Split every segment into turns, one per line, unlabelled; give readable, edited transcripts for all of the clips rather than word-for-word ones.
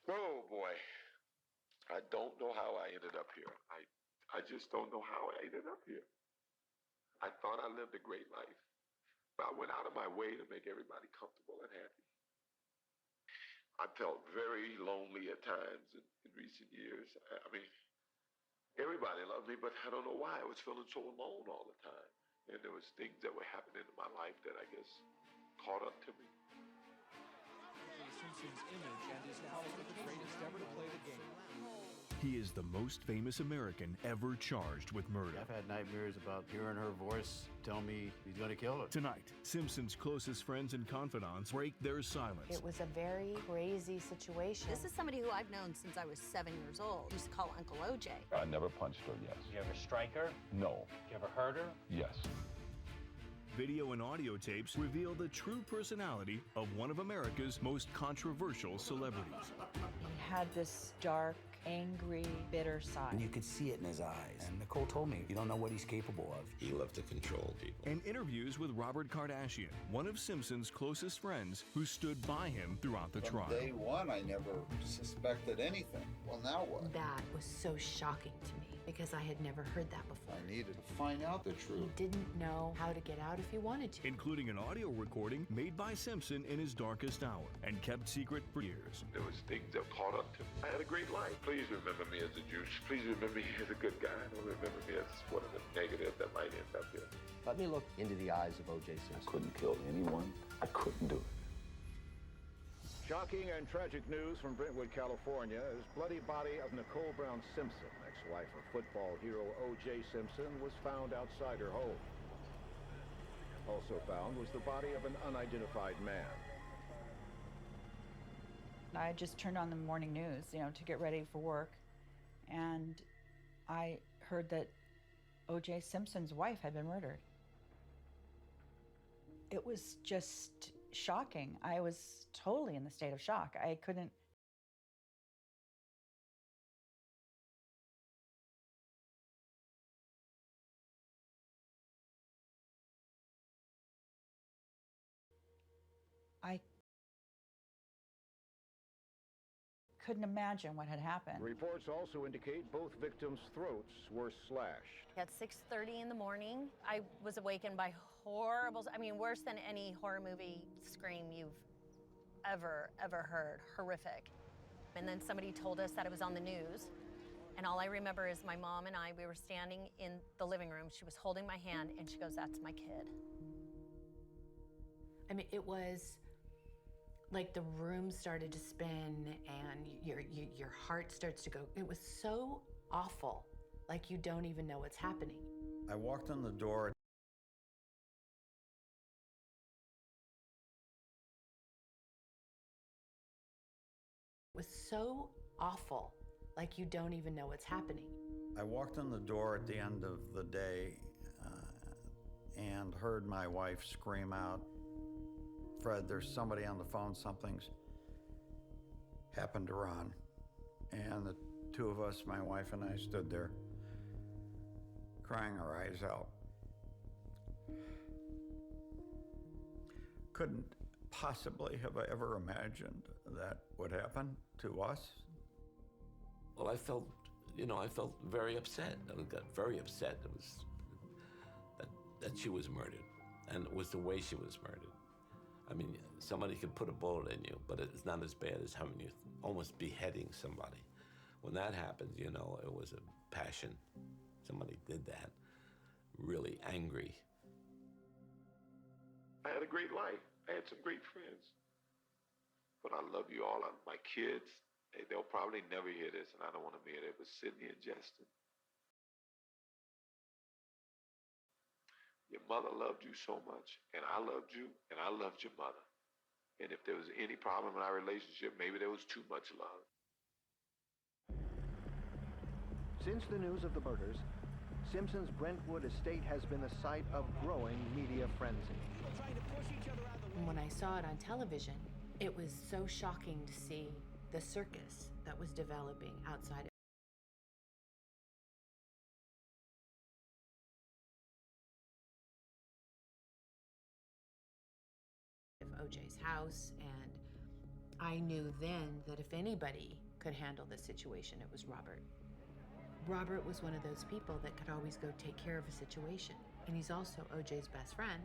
Oh boy, I don't know how I ended up here. I just don't know how I ended up here. I thought I lived a great life, but I went out of my way to make everybody comfortable and happy. I felt very lonely at times in recent years. I mean, everybody loved me, but I don't know why. I was feeling so alone all the time. And there was things that were happening in my life that I guess caught up to me.
Simpson's image and is now one of the greatest ever to play the game.
He is the most famous American ever charged with murder.
I've had nightmares about hearing her voice tell me he's going to kill her.
Tonight, Simpson's closest friends and confidants break their silence.
It was a very crazy situation.
This is somebody who I've known since I was 7 years old. Used to call Uncle OJ.
I never punched her, yes.
You ever strike her?
No.
You ever hurt her?
Yes.
Video and audio tapes reveal the true personality of one of America's most controversial celebrities.
He had this dark, angry, bitter side.
And you could see it in his eyes. And Nicole told me, you don't know what he's capable of.
He loved to control people.
And interviews with Robert Kardashian, one of Simpson's closest friends who stood by him throughout the trial.
From day one, I never suspected anything. Well, now what?
That was so shocking to me because I had never heard that before.
I needed to find out the truth.
He didn't know how to get out if he wanted to.
Including an audio recording made by Simpson in his darkest hour and kept secret for years.
There was things that caught up to me. I had a great life. Please remember me as a Jew. Please remember me as a good guy. Don't remember me as one of the negative that might end up here.
Let me look into the eyes of O.J. Simpson.
I couldn't kill anyone. I couldn't do it.
Shocking and tragic news from Brentwood, California, as bloody body of Nicole Brown Simpson, ex-wife of football hero O.J. Simpson, was found outside her home. Also found was the body of an unidentified man.
I just turned on the morning news, to get ready for work, and I heard that O.J. Simpson's wife had been murdered. It was just shocking. I was totally in the state of shock. I couldn't. I couldn't imagine what had happened.
Reports also indicate both victims' throats were slashed.
At 6:30 in the morning, I was awakened by horrible, worse than any horror movie scream you've ever heard. Horrific. And then somebody told us that it was on the news. And all I remember is my mom and we were standing in the living room. She was holding my hand and she goes, "That's my kid."
It was like the room started to spin and your heart starts to go. It was so awful, like you don't even know what's happening.
I walked in the door.
It was so awful, like you don't even know what's happening.
I walked in the door at the end of the day and heard my wife scream out, "Fred, there's somebody on the phone. Something's happened to Ron." And the two of us, my wife and I, stood there crying our eyes out. Couldn't possibly have ever imagined that would happen to us.
Well, I felt very upset. I got very upset. It was that she was murdered, and it was the way she was murdered. Somebody could put a bullet in you, but it's not as bad as having you almost beheading somebody. When that happens, it was a passion. Somebody did that. Really angry. I had a great life. I had some great friends. But I love you all. My kids, they'll probably never hear this, and I don't want to hear it, but Sydney and Justin. Your mother loved you so much, and I loved you, and I loved your mother. And if there was any problem in our relationship, maybe there was too much love.
Since the news of the murders, Simpson's Brentwood estate has been the site of growing media frenzy.
And when I saw it on television, it was so shocking to see the circus that was developing outside of O.J.'s house, and I knew then that if anybody could handle this situation, it was Robert. Robert was one of those people that could always go take care of a situation. And he's also OJ's best friend.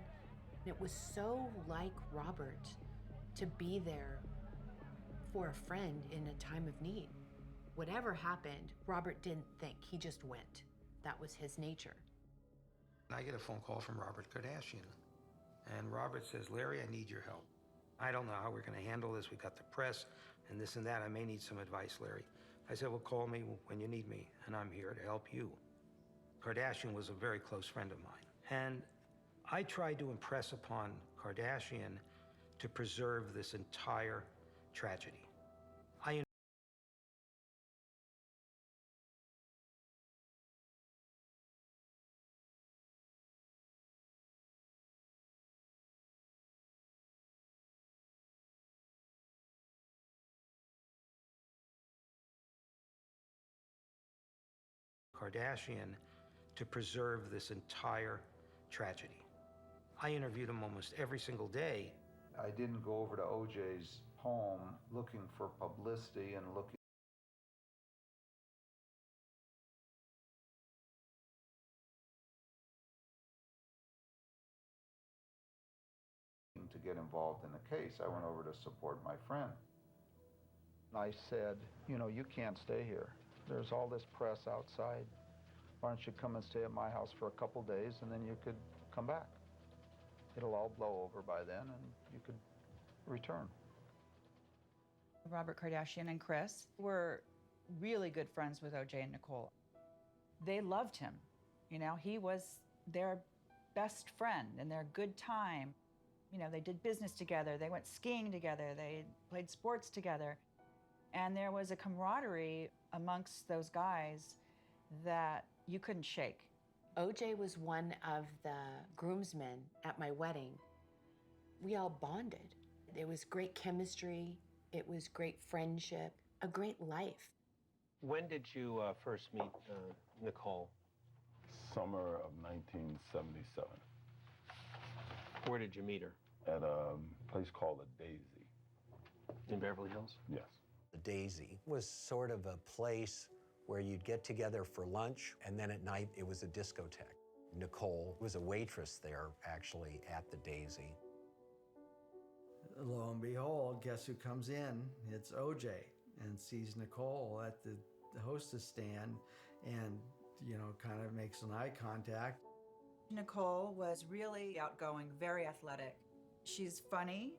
And it was so like Robert to be there for a friend in a time of need. Whatever happened, Robert didn't think, he just went. That was his nature.
I get a phone call from Robert Kardashian. And Robert says, Larry, I need your help. I don't know how we're going to handle this. We got the press and this and that. I may need some advice, Larry. I said, well, call me when you need me, and I'm here to help you. Kardashian was a very close friend of mine. And I tried to impress upon Kardashian to preserve this entire tragedy. Kardashian to preserve this entire tragedy. I interviewed him almost every single day.
I didn't go over to OJ's home looking for publicity and looking to get involved in the case. I went over to support my friend. I said, you know, you can't stay here. There's all this press outside. Why don't you come and stay at my house for a couple days, and then you could come back. It'll all blow over by then, and you could return.
Robert Kardashian and Chris were really good friends with OJ and Nicole. They loved him. You know, he was their best friend and their good time. You know, they did business together. They went skiing together. They played sports together. And there was a camaraderie amongst those guys that you couldn't shake.
OJ was one of the groomsmen at my wedding. We all bonded. There was great chemistry. It was great friendship, a great life.
When did you first meet Nicole?
Summer of 1977.
Where did you meet her?
At a place called the Daisy.
In Beverly Hills?
Yes.
The Daisy was sort of a place where you'd get together for lunch, and then at night it was a discotheque. Nicole was a waitress there, actually, at the Daisy.
Lo and behold, guess who comes in? It's OJ, and sees Nicole at the hostess stand and, you know, kind of makes an eye contact.
Nicole was really outgoing, very athletic. She's funny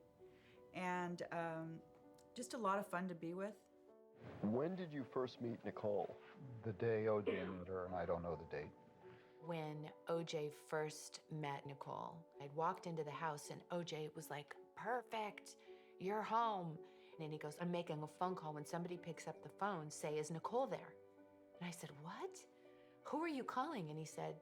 and just a lot of fun to be with.
When did you first meet Nicole? The day OJ met her, and I don't know the date.
When OJ first met Nicole, I'd walked into the house and OJ was like, perfect, you're home. And he goes, I'm making a phone call. When somebody picks up the phone, say, is Nicole there? And I said, what? Who are you calling? And he said,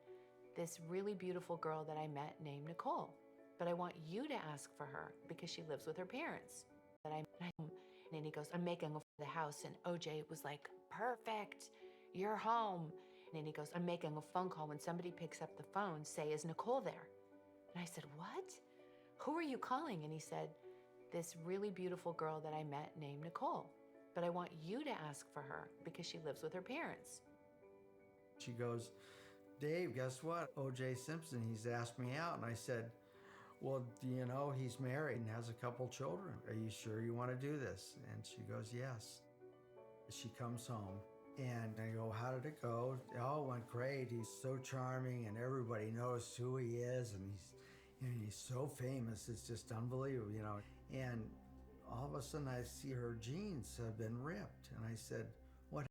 this really beautiful girl that I met named Nicole. But I want you to ask for her because she lives with her parents. And he goes, I'm making the house. And OJ was like, perfect, you're home. And he goes, I'm making a phone call. When somebody picks up the phone, say, is Nicole there? And I said, what? Who are you calling? And he said, this really beautiful girl that I met named Nicole. But I want you to ask for her because she lives with her parents.
She goes, Dave, guess what? OJ Simpson, he's asked me out. And I said, well, you know, he's married and has a couple children. Are you sure you want to do this? And she goes, yes. She comes home and I go, how did it go? Oh, it went great. He's so charming and everybody knows who he is. And he's so famous. It's just unbelievable, you know. And all of a sudden I see her jeans have been ripped. And I said, what?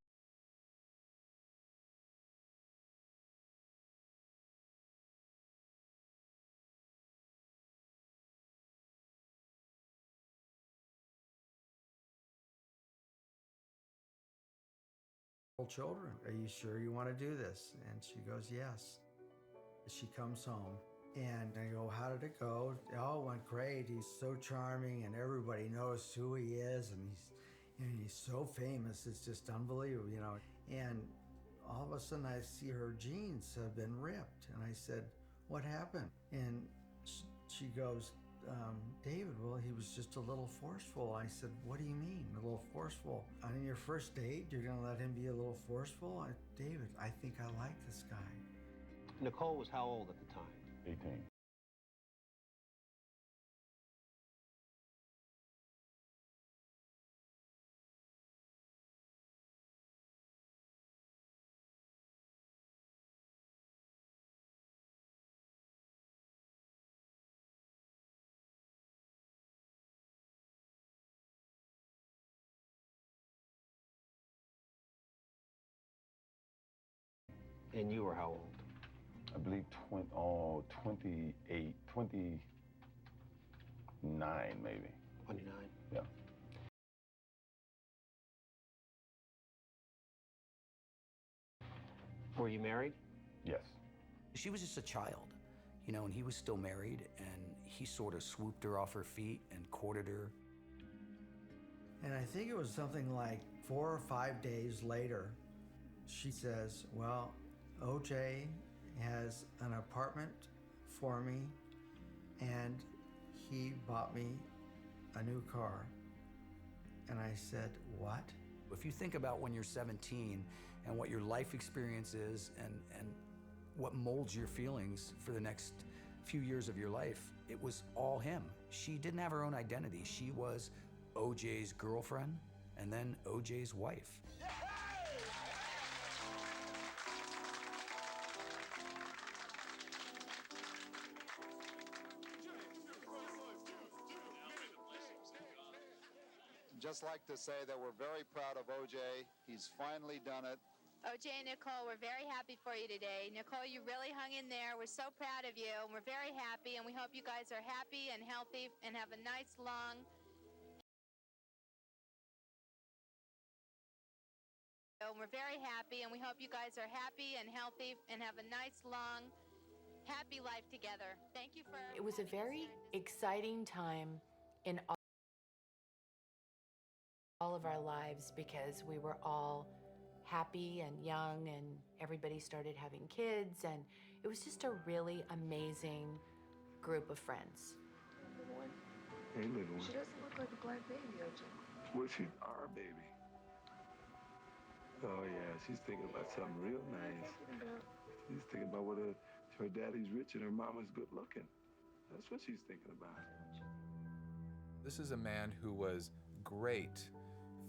Children, are you sure you want to do this? And she goes, yes. She comes home and I go, how did it go? Oh, it went great. He's so charming and everybody knows who he is. And he's so famous. It's just unbelievable, you know. And all of a sudden I see her jeans have been ripped. And I said, what happened? And she goes, David, well, he was just a little forceful. I said, what do you mean, a little forceful? On your first date, you're going to let him be a little forceful? David, I think I like this guy.
Nicole was how old at the time?
18.
And you were how old?
I believe 28, 29 maybe.
29?
Yeah.
Were you married?
Yes.
She was just a child, you know, and he was still married, and he sort of swooped her off her feet and courted her.
And I think it was something like 4 or 5 days later, she says, well, OJ has an apartment for me, and he bought me a new car. And I said, what?
If you think about when you're 17 and what your life experience is and what molds your feelings for the next few years of your life, it was all him. She didn't have her own identity. She was OJ's girlfriend and then OJ's wife.
Just like to say that we're very proud of OJ. He's finally done it.
OJ and Nicole, we're very happy for you today. Nicole, you really hung in there. We're so proud of you, and we're very happy, and we hope you guys are happy and healthy and have a nice, long... We're very happy, and we hope you guys are happy and healthy and have a nice, long, happy life together. Thank you for...
It was a very exciting time in all of our lives because we were all happy and young and everybody started having kids, and it was just a really amazing group of friends.
Hey, little one.
She doesn't look like a black baby, OJ.
Well, she's our baby. Oh, yeah, she's thinking about something real nice. She's thinking about whether her daddy's rich and her mama's good looking. That's what she's thinking about.
This is a man who was great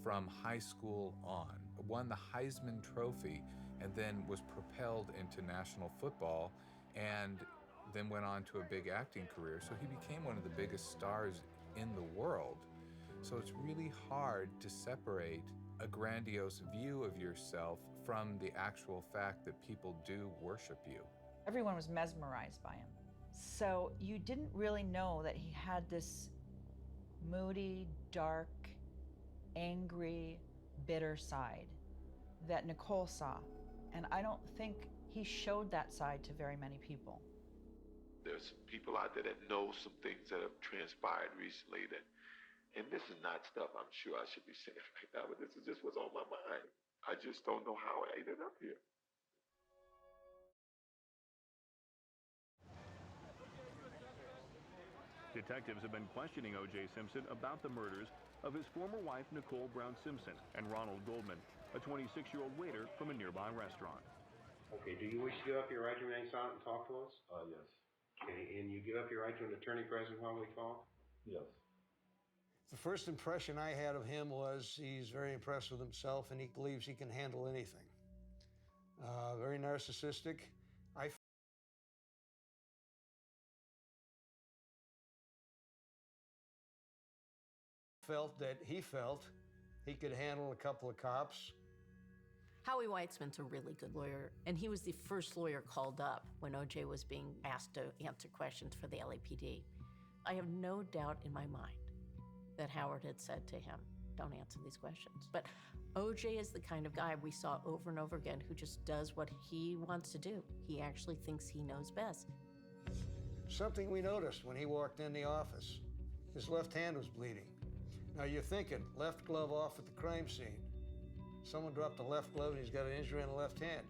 from high school on, won the Heisman Trophy, and then was propelled into national football, and then went on to a big acting career. So he became one of the biggest stars in the world. So it's really hard to separate a grandiose view of yourself from the actual fact that people do worship you.
Everyone was mesmerized by him. So you didn't really know that he had this moody, dark, angry, bitter side that Nicole saw. And I don't think he showed that side to very many people.
There's some people out there that know some things that have transpired recently that, and this is not stuff I'm sure I should be saying right now, but this is just what's on my mind. I just don't know how I ended up here.
Detectives have been questioning O.J. Simpson about the murders of his former wife, Nicole Brown Simpson, and Ronald Goldman, a 26-year-old waiter from a nearby restaurant.
Okay, do you wish to give up your right to remain silent and talk to us?
Yes.
Okay, and you give up your right to an attorney present while we talk?
Yes.
The first impression I had of him was he's very impressed with himself and he believes he can handle anything. Very narcissistic. I felt that he felt he could handle a couple of cops.
Howie Weitzman's a really good lawyer, and he was the first lawyer called up when OJ was being asked to answer questions for the LAPD. I have no doubt in my mind that Howard had said to him, don't answer these questions. But OJ is the kind of guy we saw over and over again who just does what he wants to do. He actually thinks he knows best.
Something we noticed when he walked in the office. His left hand was bleeding. Now you're thinking, left glove off at the crime scene. Someone dropped the left glove and he's got an injury on the left hand.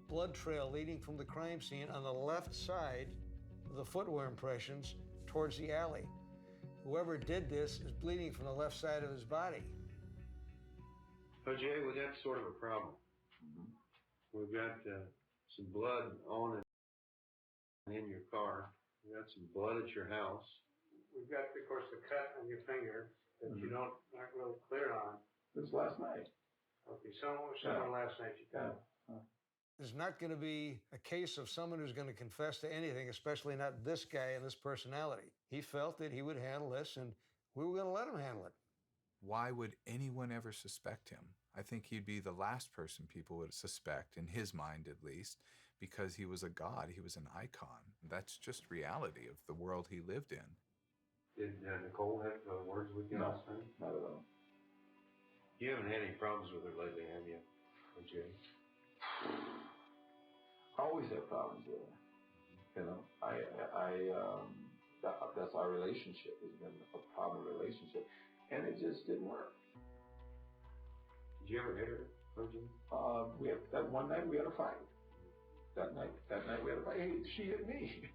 Blood trail leading from the crime scene on the left side of the footwear impressions towards the alley. Whoever did this is bleeding from the left side of his body.
OJ, we got sort of a problem. We've got some blood on and in your car. We got some blood at your house.
We've got, of course, the cut on your finger that you aren't really clear on.
This was last night.
Okay, someone last night you got.
There's not going to be a case of someone who's going to confess to anything, especially not this guy and this personality. He felt that he would handle this, and we were going to let him handle it.
Why would anyone ever suspect him? I think he'd be the last person people would suspect, in his mind at least, because he was a god, he was an icon. That's just reality of the world he lived in.
Did Nicole have words with you last night?
Not at all.
You haven't had any problems with her lately, have you, OJ?
I always have problems with her. You know, that's our relationship. It's been a problem relationship, and it just didn't work.
Did you ever hit her, OJ?
That one night we had a fight. That night we had a fight. Hey, she hit me.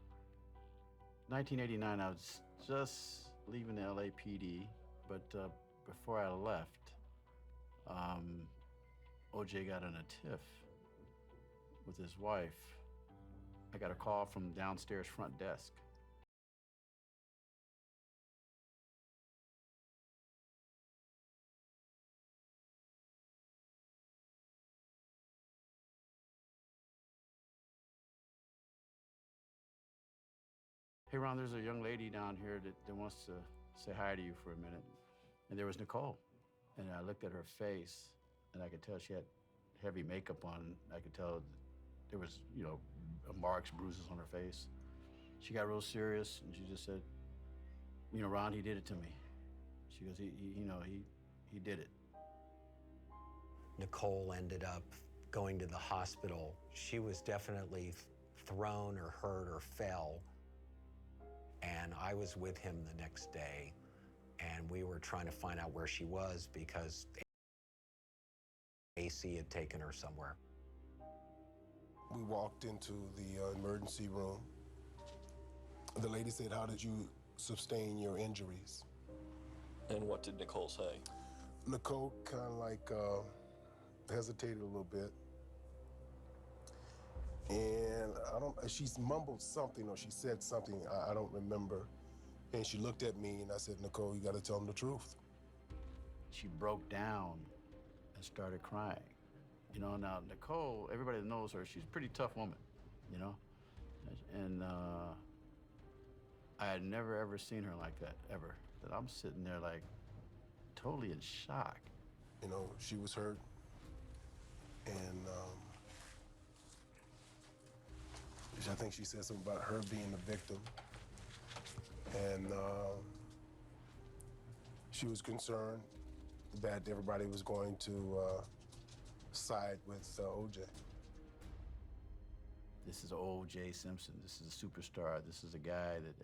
1989, I was just leaving the LAPD, but before I left, OJ got in a tiff with his wife. I got a call from downstairs front desk. Hey, Ron, there's a young lady down here that wants to say hi to you for a minute. And there was Nicole. And I looked at her face, and I could tell she had heavy makeup on. I could tell there was, marks, bruises on her face. She got real serious, and she just said, Ron, he did it to me. She goes, he did it.
Nicole ended up going to the hospital. She was definitely thrown or hurt or fell. And I was with him the next day, and we were trying to find out where she was because AC had taken her somewhere.
We walked into the emergency room. The lady said, "How did you sustain your injuries?"
And what did Nicole say?
Nicole kind of like hesitated a little bit. And she mumbled something or she said something, I don't remember. And she looked at me and I said, "Nicole, you gotta tell them the truth."
She broke down and started crying. Now Nicole, everybody that knows her, she's a pretty tough woman, And I had never, ever seen her like that, ever. That I'm sitting there like totally in shock.
She was hurt. And I think she said something about her being the victim. And she was concerned that everybody was going to side with OJ.
This is O.J. Simpson. This is a superstar. This is a guy that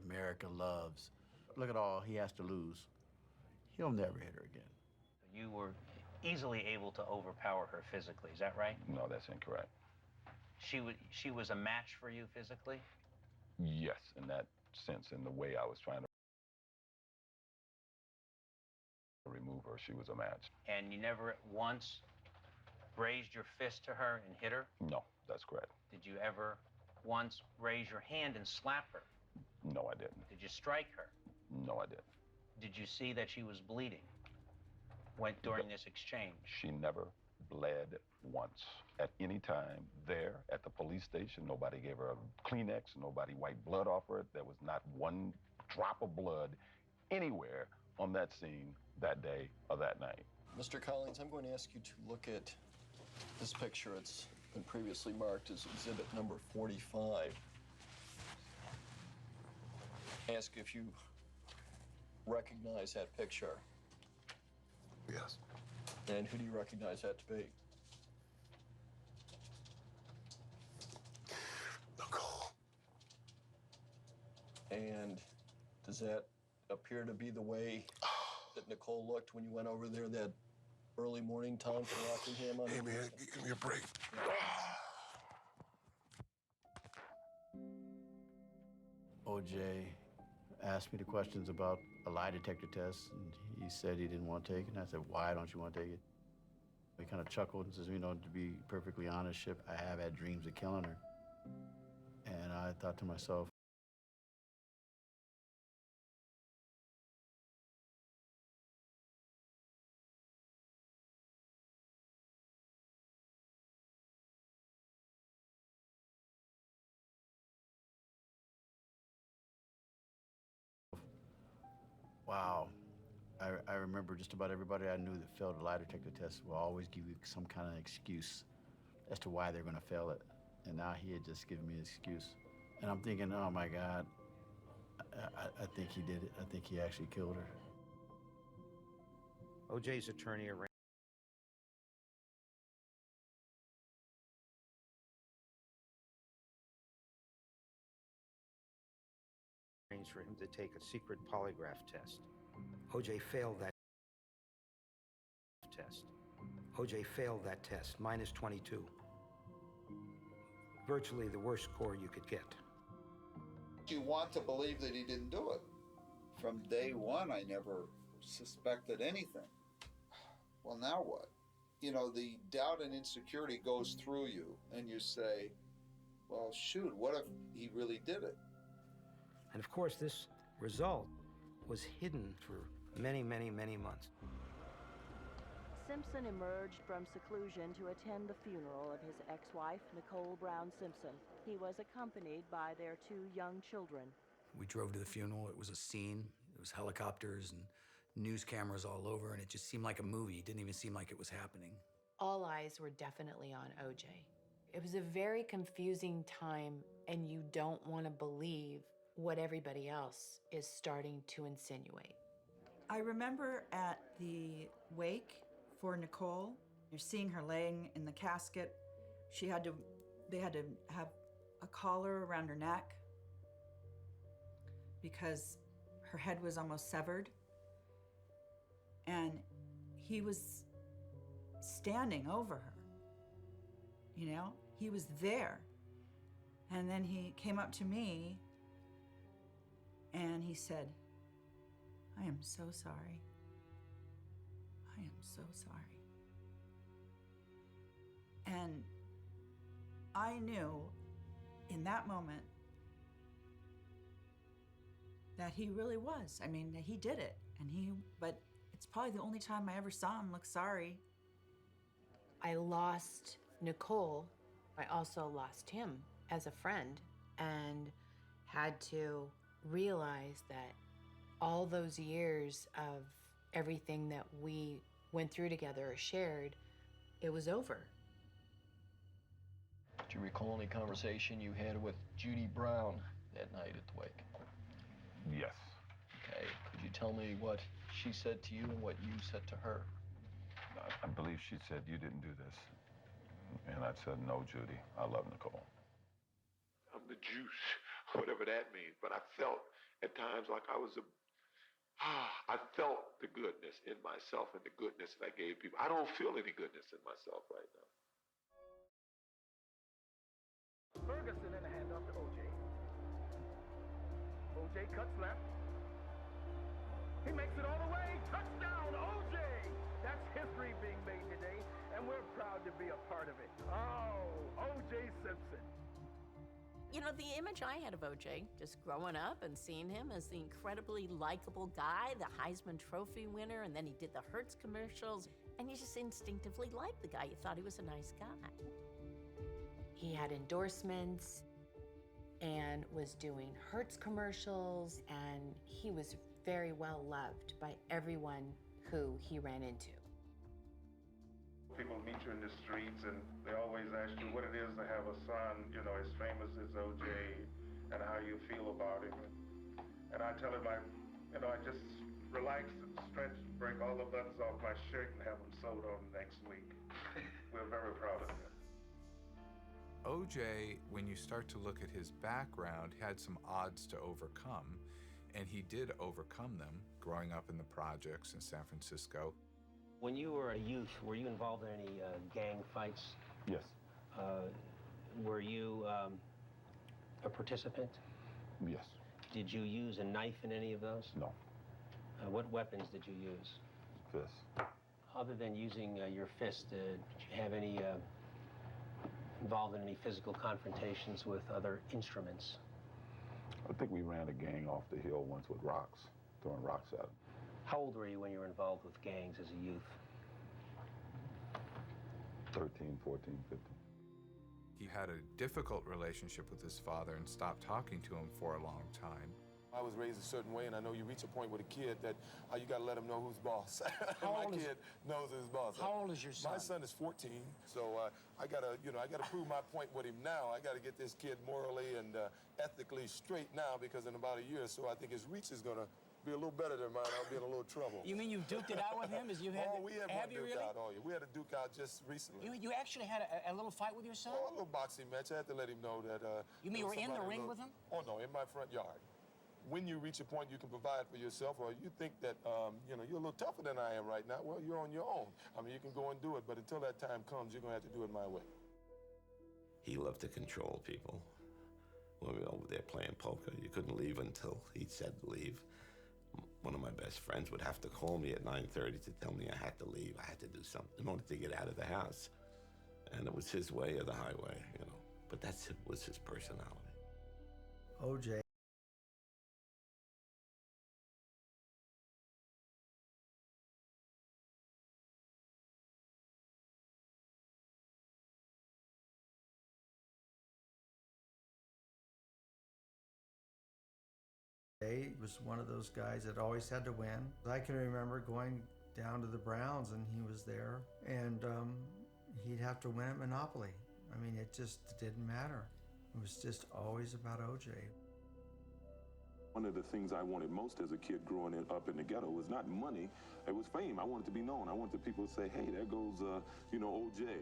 America loves. Look at all he has to lose. He'll never hit her again.
You were easily able to overpower her physically, is that right?
No, that's incorrect.
She was a match for you physically?
Yes, in that sense, in the way I was trying to remove her, she was a match.
And you never once raised your fist to her and hit her?
No, that's correct.
Did you ever once raise your hand and slap her?
No, I didn't.
Did you strike her?
No, I didn't.
Did you see that she was bleeding during this exchange?
She never bled once. At any time there at the police station, nobody gave her a Kleenex, nobody wiped blood off her. There was not one drop of blood anywhere on that scene that day or that night.
Mr. Collins, I'm going to ask you to look at this picture. It's been previously marked as exhibit number 45. Ask if you recognize that picture.
Yes.
And who do you recognize that to be?
Nicole.
And does that appear to be the way that Nicole looked when you went over there that early morning time for Rockingham?
Hey, man, give me a break.
OJ asked me the questions about a lie detector test, and he said he didn't want to take it. And I said, why don't you want to take it? He kind of chuckled and says, you know, to be perfectly honest, Ship, I have had dreams of killing her. And I thought to myself, wow. I remember just about everybody I knew that failed a lie detector test will always give you some kind of excuse as to why they're going to fail it. And now he had just given me an excuse. And I'm thinking, oh my God, I think he did it. I think he actually killed her.
OJ's attorney arranged for him to take a secret polygraph test. OJ failed that test. OJ failed that test, minus 22. Virtually the worst score you could get.
You want to believe that he didn't do it. From day one, I never suspected anything. Well, now what? You know, the doubt and insecurity goes through you, and you say, well, shoot, what if he really did it?
And of course, this result was hidden for many, many, many months.
Simpson emerged from seclusion to attend the funeral of his ex-wife, Nicole Brown Simpson. He was accompanied by their 2 young children.
We drove to the funeral. It was a scene. There was helicopters and news cameras all over, and it just seemed like a movie. It didn't even seem like it was happening.
All eyes were definitely on OJ. It was a very confusing time, and you don't want to believe what everybody else is starting to insinuate.
I remember at the wake for Nicole, you're seeing her laying in the casket. They had to have a collar around her neck because her head was almost severed. And he was standing over her. You know, he was there. And then he came up to me and he said, I am so sorry. I am so sorry. And I knew in that moment that he really was. I mean, he did it. But it's probably the only time I ever saw him look sorry.
I lost Nicole. I also lost him as a friend and had to realize that all those years of everything that we went through together or shared, it was over.
Do you recall any conversation you had with Judy Brown that night at the wake?
Yes.
Okay. Could you tell me what she said to you and what you said to her?
I believe she said, you didn't do this. And I said, no, Judy, I love Nicole.
I'm the juice, whatever that means. But I felt at times like I felt the goodness in myself and the goodness that I gave people. I don't feel any goodness in myself right now.
Ferguson in the handoff to OJ. OJ cuts left. He makes it all the way. Touchdown, OJ! That's history being made today, and we're proud to be a part of it. Oh, OJ Simpson.
You know, the image I had of OJ, just growing up and seeing him as the incredibly likable guy, the Heisman Trophy winner, and then he did the Hertz commercials, and you just instinctively liked the guy. You thought he was a nice guy.
He had endorsements and was doing Hertz commercials, and he was very well loved by everyone who he ran into.
People meet you in the streets and they always ask you what it is to have a son, you know, as famous as OJ, and how you feel about him. And I tell him I just relax and stretch and break all the buttons off my shirt and have them sewed on next week. We're very proud of him.
OJ, when you start to look at his background, had some odds to overcome, and he did overcome them growing up in the projects in San Francisco.
When you were a youth, were you involved in any gang fights?
Yes.
Were you a participant?
Yes.
Did you use a knife in any of those?
No.
What weapons did you use?
Fist.
Other than using your fist, did you have any involved in any physical confrontations with other instruments?
I think we ran a gang off the hill once with rocks, throwing rocks at them.
How old were you when you were involved with gangs as a youth?
13, 14, 15.
He had a difficult relationship with his father and stopped talking to him for a long time.
I was raised a certain way, and I know you reach a point with a kid that you got to let him know who's boss. My kid knows who's boss.
How old is your son?
My son is 14, so I gotta prove my point with him now. I gotta get this kid morally and ethically straight now, because in about a year or so, I think his reach is gonna be a little better than mine. I'll be in a little trouble.
You mean you duked it out with him? As you had?
Oh, we had one duke
really?
out. Oh, yeah, we had a duke out just recently.
You actually had a little fight with your son?
Oh, a little boxing match. I had to let him know that.
You mean you were in the ring with him?
Oh no, in my front yard. When you reach a point you can provide for yourself, or you think that you're a little tougher than I am right now, well, you're on your own. I mean, you can go and do it, but until that time comes, you're gonna have to do it my way.
He loved to control people. When we were over there playing poker, you couldn't leave until he said leave. One of my best friends would have to call me at 9:30 to tell me I had to leave. I had to do something in order to get out of the house. And it was his way or the highway, But was his personality.
O.J. He was one of those guys that always had to win. I can remember going down to the Browns and he was there, and he'd have to win at Monopoly. I mean, it just didn't matter. It was just always about O.J.
One of the things I wanted most as a kid growing up in the ghetto was not money, it was fame. I wanted to be known. I wanted people to say, hey, there goes, O.J.
There's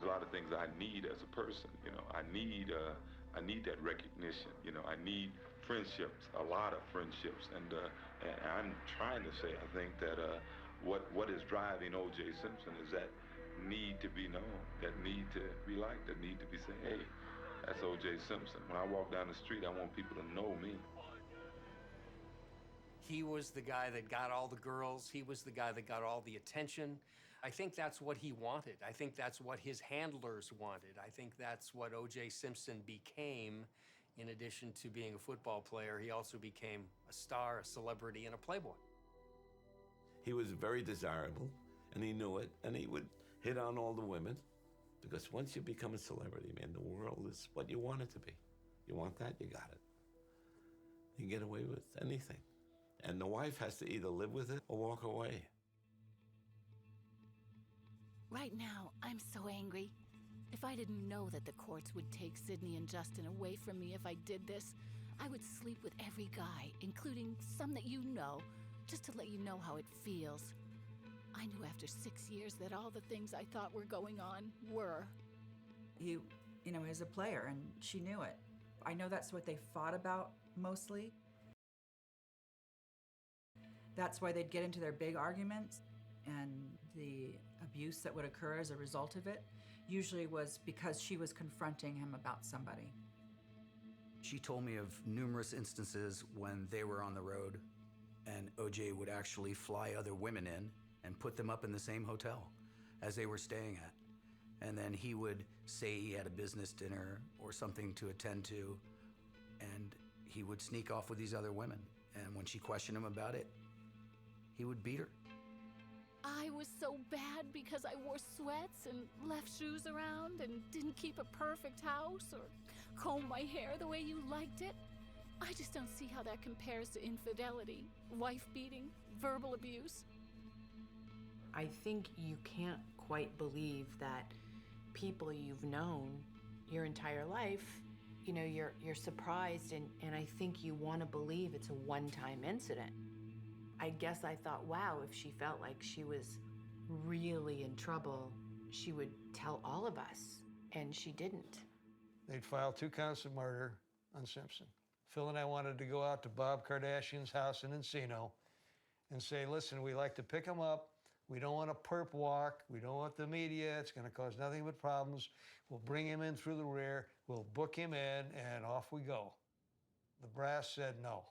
a lot of things I need as a person. I need that recognition. I need friendships, a lot of friendships, and I'm trying to say, I think that what is driving O.J. Simpson is that need to be known, that need to be liked, that need to be said, hey, that's O.J. Simpson. When I walk down the street, I want people to know me.
He was the guy that got all the girls. He was the guy that got all the attention. I think that's what he wanted. I think that's what his handlers wanted. I think that's what O.J. Simpson became. In addition to being a football player, he also became a star, a celebrity, and a playboy.
He was very desirable, and he knew it, and he would hit on all the women, because once you become a celebrity, man, the world is what you want it to be. You want that, you got it. You can get away with anything. And the wife has to either live with it or walk away.
Right now, I'm so angry. If I didn't know that the courts would take Sydney and Justin away from me if I did this, I would sleep with every guy, including some that you know, just to let you know how it feels. I knew after 6 years that all the things I thought were going on were.
He, is a player, and she knew it. I know that's what they fought about mostly. That's why they'd get into their big arguments, and the abuse that would occur as a result of it usually was because she was confronting him about somebody.
She told me of numerous instances when they were on the road and O.J. would actually fly other women in and put them up in the same hotel as they were staying at. And then he would say he had a business dinner or something to attend to, and he would sneak off with these other women. And when she questioned him about it, he would beat her.
I was so bad because I wore sweats and left shoes around and didn't keep a perfect house or comb my hair the way you liked it. I just don't see how that compares to infidelity, wife beating, verbal abuse.
I think you can't quite believe that people you've known your entire life, you're surprised, and I think you want to believe it's a one-time incident. I guess I thought, wow, if she felt like she was really in trouble, she would tell all of us, and she didn't.
They'd file 2 counts of murder on Simpson. Phil and I wanted to go out to Bob Kardashian's house in Encino and say, listen, we like to pick him up. We don't want a perp walk. We don't want the media. It's going to cause nothing but problems. We'll bring him in through the rear. We'll book him in, and off we go. The brass said no.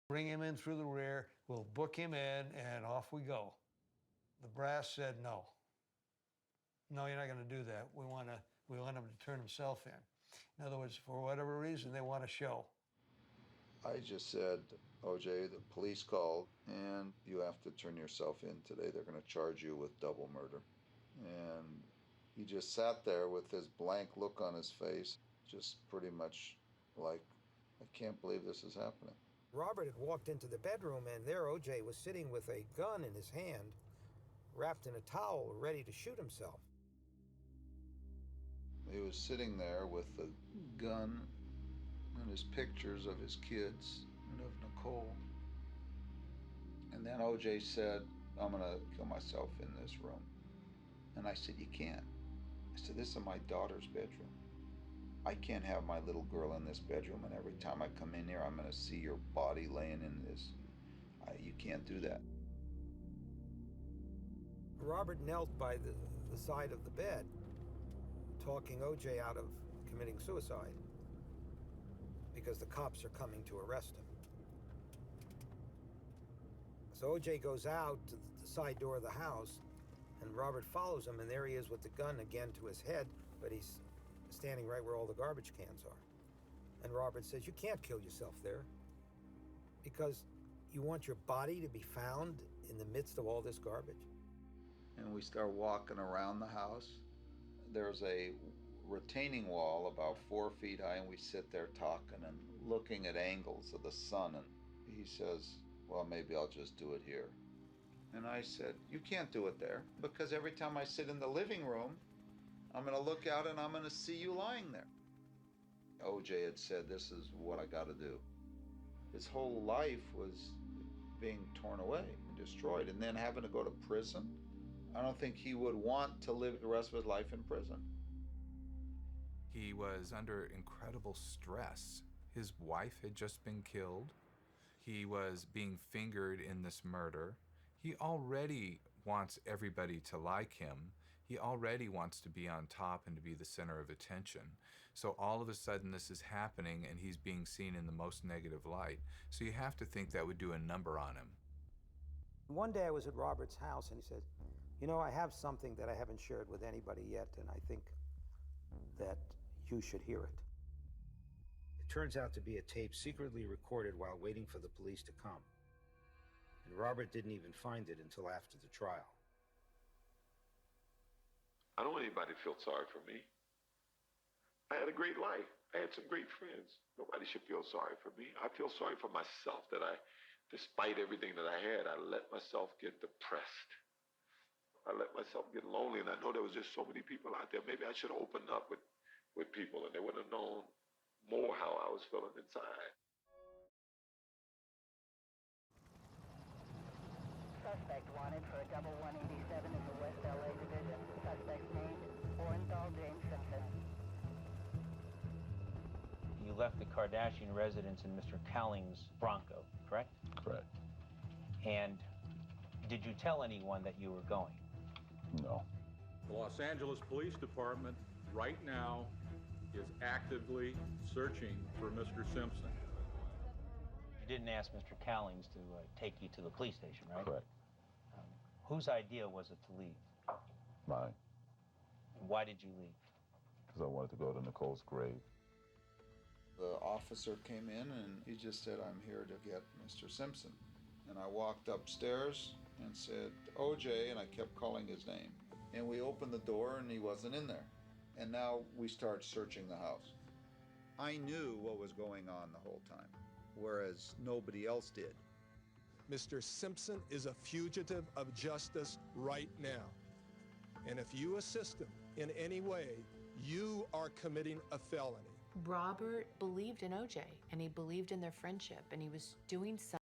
Bring him in through the rear, we'll book him in, and off we go. The brass said no. No, you're not going to do that. We want him to turn himself in. In other words, for whatever reason, they want a show.
I just said, OJ, the police called, and you have to turn yourself in today. They're going to charge you with double murder. And he just sat there with this blank look on his face, just pretty much like, I can't believe this is happening.
Robert had walked into the bedroom, and there OJ was sitting with a gun in his hand, wrapped in a towel, ready to shoot himself.
He was sitting there with the gun and his pictures of his kids and of Nicole. And then OJ said, I'm gonna kill myself in this room. And I said, you can't. I said, this is my daughter's bedroom. I can't have my little girl in this bedroom, and every time I come in here, I'm gonna see your body laying in this. You can't do that.
Robert knelt by the side of the bed, talking OJ out of committing suicide because the cops are coming to arrest him. So OJ goes out to the side door of the house, and Robert follows him, and there he is with the gun again to his head, but he's standing right where all the garbage cans are. And Robert says, you can't kill yourself there because you want your body to be found in the midst of all this garbage.
And we start walking around the house. There's a retaining wall about 4 feet high, and we sit there talking and looking at angles of the sun. And he says, well, maybe I'll just do it here. And I said, you can't do it there, because every time I sit in the living room, I'm going to look out and I'm going to see you lying there. OJ had said, this is what I got to do. His whole life was being torn away and destroyed, and then having to go to prison. I don't think he would want to live the rest of his life in prison.
He was under incredible stress. His wife had just been killed. He was being fingered in this murder. He already wants everybody to like him. He already wants to be on top and to be the center of attention. So all of a sudden this is happening and he's being seen in the most negative light. So you have to think that would do a number on him.
One day I was at Robert's house, and he said, you know, I have something that I haven't shared with anybody yet, and I think that you should hear it. It turns out to be a tape secretly recorded while waiting for the police to come. And Robert didn't even find it until after the trial.
I don't want anybody to feel sorry for me. I had a great life. I had some great friends. Nobody should feel sorry for me. I feel sorry for myself that despite everything that I had, I let myself get depressed. I let myself get lonely, and I know there was just so many people out there. Maybe I should have opened up with people, and they would have known more how I was feeling inside.
Suspect wanted for a double 187 in the West LA division. Suspect named Untold James Simpson.
You left the Kardashian residence in Mr. Cowling's Bronco, correct?
Correct.
And did you tell anyone that you were going?
No.
The Los Angeles Police Department right now is actively searching for Mr. Simpson.
You didn't ask Mr. Cowlings to take you to the police station, right?
Correct.
Whose idea was it to leave?
Mine.
And why did you leave?
Because I wanted to go to Nicole's grave.
The officer came in and he just said, I'm here to get Mr. Simpson. And I walked upstairs and said, OJ, and I kept calling his name. And we opened the door and he wasn't in there. And now we start searching the house. I knew what was going on the whole time, whereas nobody else did.
Mr. Simpson is a fugitive of justice right now. And if you assist him in any way, you are committing a felony.
Robert believed in OJ, and he believed in their friendship, and he was doing something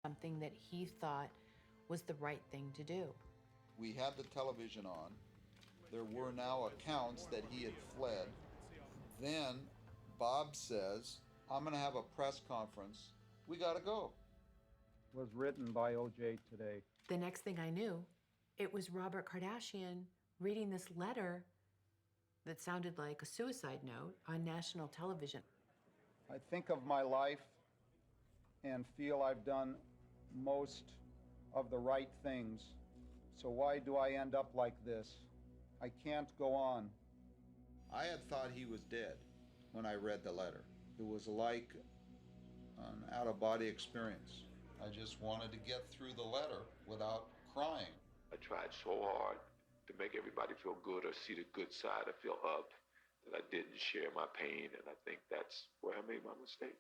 something that he thought was the right thing to do.
We had the television on. There were now accounts that he had fled. Then Bob says, I'm going to have a press conference. We got to go.
Was written by O.J. today.
The next thing I knew, it was Robert Kardashian reading this letter that sounded like a suicide note on national television.
I think of my life and feel I've done most of the right things. So why do I end up like this? I can't go on.
I had thought he was dead when I read the letter. It was like an out-of-body experience. I just wanted to get through the letter without crying.
I tried so hard to make everybody feel good or see the good side or feel up that I didn't share my pain, and I think that's where I made my mistake.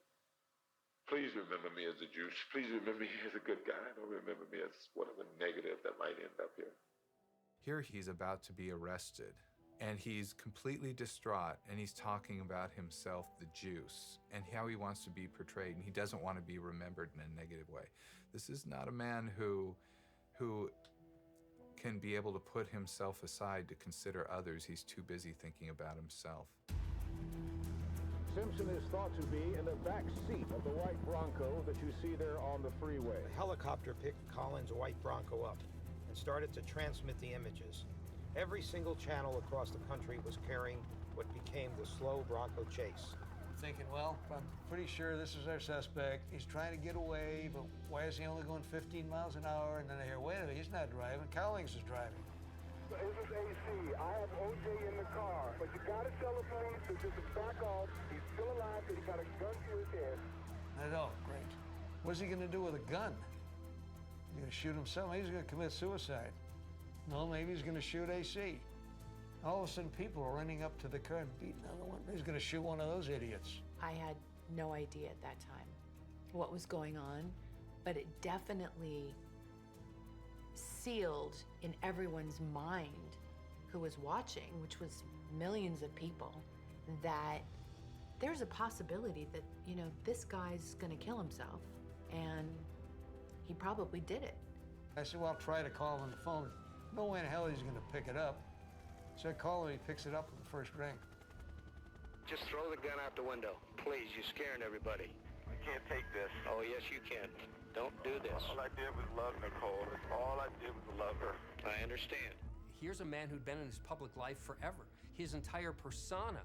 Please remember me as a Jew. Please remember me as a good guy. Don't remember me as whatever negative that might end up here.
Here he's about to be arrested, and he's completely distraught, and he's talking about himself, the juice, and how he wants to be portrayed, and he doesn't want to be remembered in a negative way. This is not a man who can be able to put himself aside to consider others. He's too busy thinking about himself.
Simpson is thought to be in the back seat of the white Bronco that you see there on the freeway.
A helicopter picked Colin's white Bronco up and started to transmit the images. Every single channel across the country was carrying what became the slow Bronco chase.
Thinking, well, I'm pretty sure this is our suspect. He's trying to get away, but why is he only going 15 miles an hour? And then I hear, wait a minute, he's not driving. Cowlings is driving.
This is AC. I have OJ in the car, but you gotta tell the police to just back off. He's still alive, but he got a gun to his head.
I know, great. What's he gonna do with a gun? He's gonna shoot himself? Maybe he's gonna commit suicide. No, maybe he's gonna shoot AC. All of a sudden, people are running up to the car and beating another one. He's gonna shoot one of those idiots.
I had no idea at that time what was going on, but it definitely sealed in everyone's mind who was watching, which was millions of people, that there's a possibility that, you know, this guy's gonna kill himself, and he probably did it.
I said, well, I'll try to call him on the phone. No way in hell he's gonna pick it up. So I call him, he picks it up with the first ring.
Just throw the gun out the window. Please, you're scaring everybody.
I can't take this.
Oh, yes, you can. Don't do this.
All I did was love Nicole. All I did was love her.
I understand.
Here's a man who'd been in his public life forever. His entire persona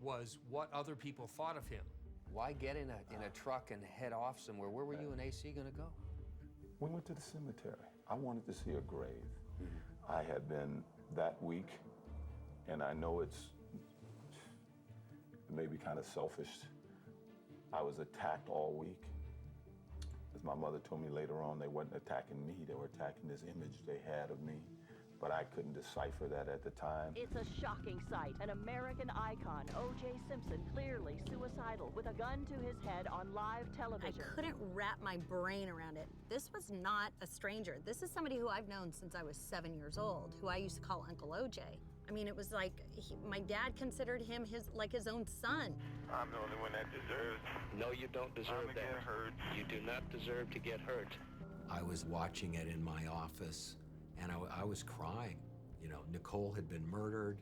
was what other people thought of him. Why get in a truck and head off somewhere? Where were you and AC gonna go?
We went to the cemetery. I wanted to see a grave. I had been that weak, and I know it's maybe kind of selfish. I was attacked all week. As my mother told me later on, they weren't attacking me, they were attacking this image they had of me. But I couldn't decipher that at the time.
It's a shocking sight. An American icon, O.J. Simpson, clearly suicidal with a gun to his head on live television.
I couldn't wrap my brain around it. This was not a stranger. This is somebody who I've known since I was 7 years old, who I used to call Uncle O.J. I mean, it was like my dad considered him his own son.
I'm the only one that deserves.
No, you don't deserve that.
Get hurt.
You do not deserve to get hurt.
I was watching it in my office, and I was crying. You know, Nicole had been murdered.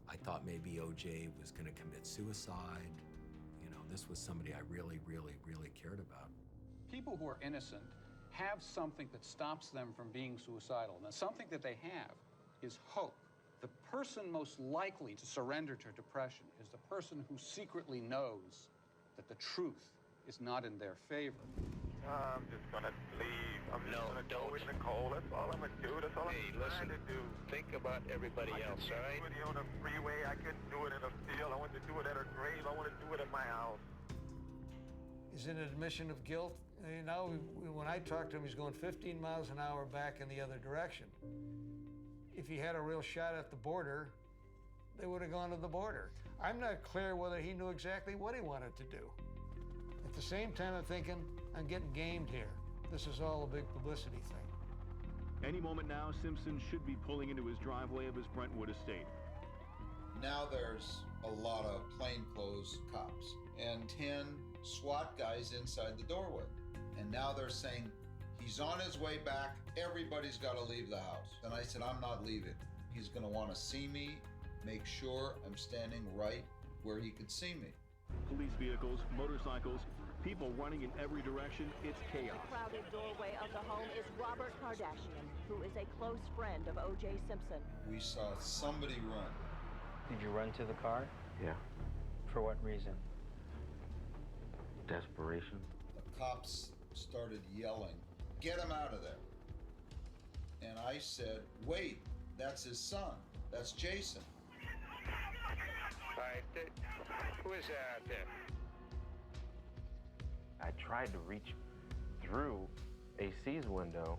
I thought maybe OJ was gonna commit suicide. You know, this was somebody I really, really, really cared about.
People who are innocent have something that stops them from being suicidal. Now, something that they have is hope. The person most likely to surrender to depression is the person who secretly knows that the truth is not in their favor.
I'm just gonna leave. I'm just gonna go with Nicole. That's all I'm gonna do. That's all I'm trying to do.
Think about everybody else, all right?
I couldn't do it on the freeway. I couldn't do it in a field. I wanted to do it at her grave. I want to do it at my house.
Is it an admission of guilt? You know, when I talked to him, he's going 15 miles an hour back in the other direction. If he had a real shot at the border, they would have gone to the border. I'm not clear whether he knew exactly what he wanted to do. At the same time, I'm thinking, I'm getting gamed here. This is all a big publicity thing.
Any moment now, Simpson should be pulling into his driveway of his Brentwood estate.
Now there's a lot of plainclothes cops and 10 SWAT guys inside the doorway. And now they're saying, He's on his way back. Everybody's got to leave the house. And I said, I'm not leaving. He's going to want to see me, make sure I'm standing right where he could see me.
Police vehicles, motorcycles, people running in every direction. It's chaos.
The crowded doorway of the home is Robert Kardashian, who is a close friend of O.J. Simpson.
We saw somebody run.
Did you run to the car?
Yeah.
For what reason?
Desperation.
The cops started yelling, "Get him out of there." And I said, "Wait, that's his son. That's Jason."
All right, who is that out there?
I tried to reach through AC's window,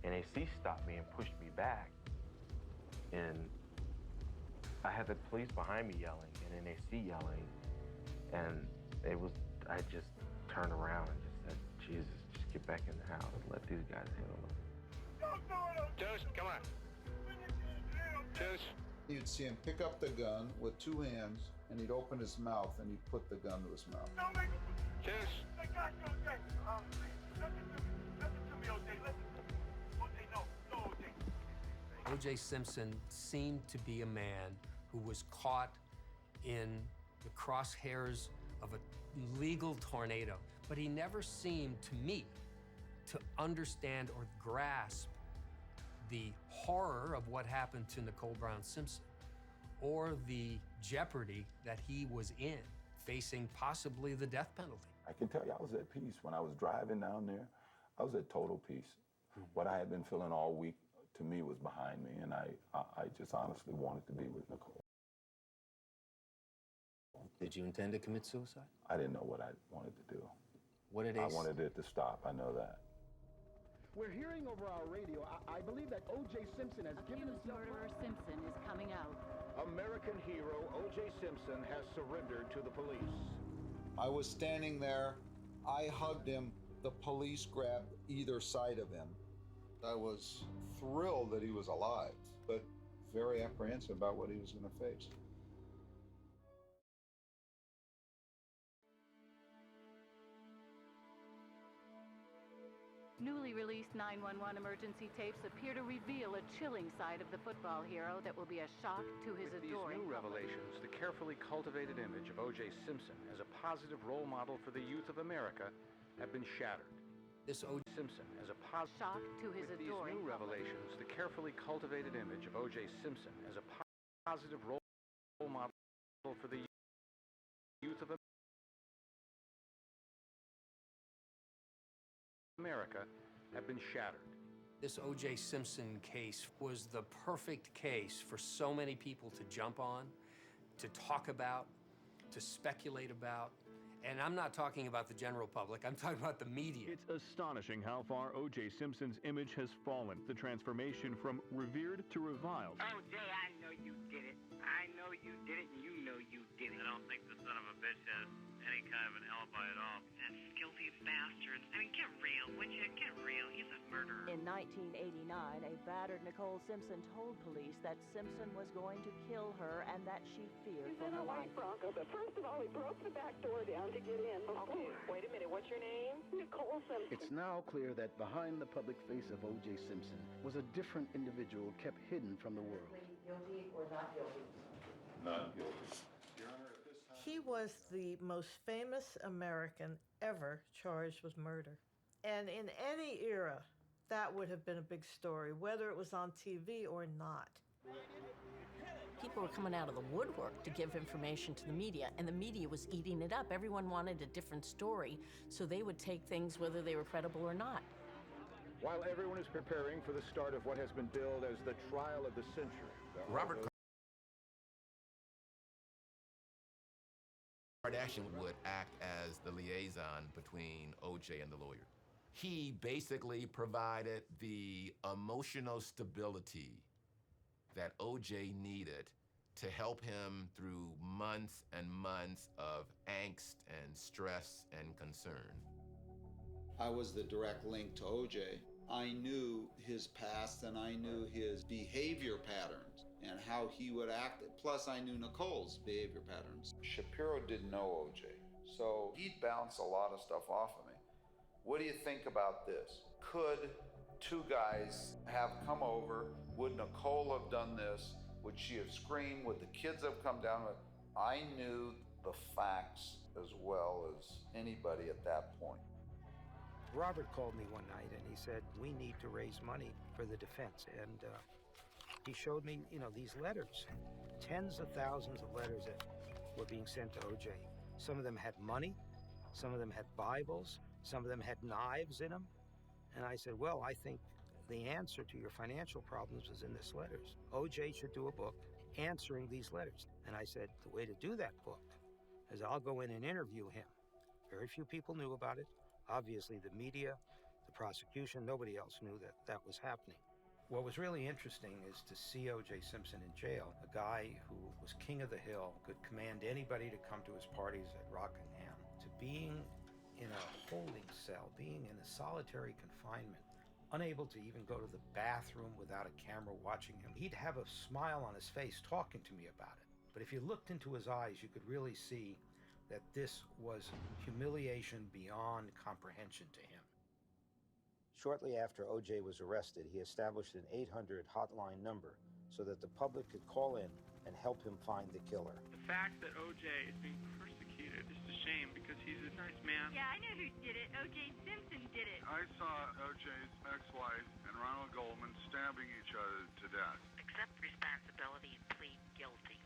and AC stopped me and pushed me back. And I had the police behind me yelling, and then AC yelling, and I just turned around and just said, Jesus, just get back in the house and let these guys handle it.
Juice, come on. Juice.
You'd see him pick up the gun with two hands, and he'd open his mouth, and he'd put the gun to his mouth.
Juice.
O.J. Simpson seemed to be a man who was caught in the crosshairs of a legal tornado, but he never seemed to me to understand or grasp the horror of what happened to Nicole Brown Simpson or the jeopardy that he was in, facing possibly the death penalty.
I can tell you I was at peace. When I was driving down there, I was at total peace. What I had been feeling all week, to me, was behind me, and I just honestly wanted to be with Nicole.
Did you intend to commit suicide?
I didn't know what I wanted to do.
What did
I wanted it to stop, I know that.
We're hearing over our radio, I believe that O.J. Simpson has given himself...
Murderer Simpson is coming out.
American hero O.J. Simpson has surrendered to the police.
I was standing there. I hugged him. The police grabbed either side of him. I was thrilled that he was alive, but very apprehensive about what he was going to face.
Newly released 911 emergency tapes appear to reveal a chilling side of the football hero that will be a shock to his
With
adoring
these new
public.
revelations, the carefully cultivated image of O.J. Simpson as a positive role model for the youth of America have been shattered.
This O.J.
Simpson as a positive
shock to his
With these
adoring
new
public.
revelations, the carefully cultivated image of O.J. Simpson as a positive role model for the youth of America have been shattered.
This O.J. Simpson case was the perfect case for so many people to jump on, to talk about, to speculate about. And I'm not talking about the general public, I'm talking about the media.
It's astonishing how far O.J. Simpson's image has fallen. The transformation from revered to reviled.
O.J., I know you did it. I know you did it, and you know you did it.
I don't think the son of a bitch has any kind of an alibi at all.
That guilty bastard. I mean, get real, would you? Get real. He's a murderer.
In 1989, a battered Nicole Simpson told police that Simpson was going to kill her and that she feared for her life.
Bronco, but first of all, he broke the back door down to get in. Okay, wait a minute. What's your name? Nicole Simpson.
It's now clear that behind the public face of O.J. Simpson was a different individual kept hidden from the world.
Guilty or not guilty?
Not guilty.
He was the most famous American ever charged with murder. And in any era, that would have been a big story, whether it was on TV or not.
People were coming out of the woodwork to give information to the media, and the media was eating it up. Everyone wanted a different story, so they would take things whether they were credible or not.
While everyone is preparing for the start of what has been billed as the trial of the century.
Robert Kardashian would act as the liaison between O.J. and the lawyer. He basically provided the emotional stability that O.J. needed to help him through months and months of angst and stress and concern.
I was the direct link to O.J. I knew his past and I knew his behavior patterns and how he would act. Plus, I knew Nicole's behavior patterns. Shapiro didn't know O.J., so he'd bounce a lot of stuff off of me. What do you think about this? Could two guys have come over? Would Nicole have done this? Would she have screamed? Would the kids have come down? I knew the facts as well as anybody at that point.
Robert called me one night and he said, we need to raise money for the defense. And he showed me, these letters, tens of thousands of letters that were being sent to OJ. Some of them had money, some of them had Bibles, some of them had knives in them. And I said, well, I think the answer to your financial problems is in this letters. OJ should do a book answering these letters. And I said, the way to do that book is I'll go in and interview him. Very few people knew about it. Obviously, the media, the prosecution, nobody else knew that that was happening. What was really interesting is to see O.J. Simpson in jail, a guy who was king of the hill, could command anybody to come to his parties at Rockingham, to being in a holding cell, being in a solitary confinement, unable to even go to the bathroom without a camera watching him. He'd have a smile on his face talking to me about it. But if you looked into his eyes, you could really see that this was humiliation beyond comprehension to him. Shortly after O.J. was arrested, he established an 800 hotline number so that the public could call in and help him find the killer.
The fact that O.J. is being persecuted is a shame because he's a nice man.
Yeah, I know who did it. O.J. Simpson did it.
I saw O.J.'s ex-wife and Ronald Goldman stabbing each other to death.
Accept responsibility and plead guilty.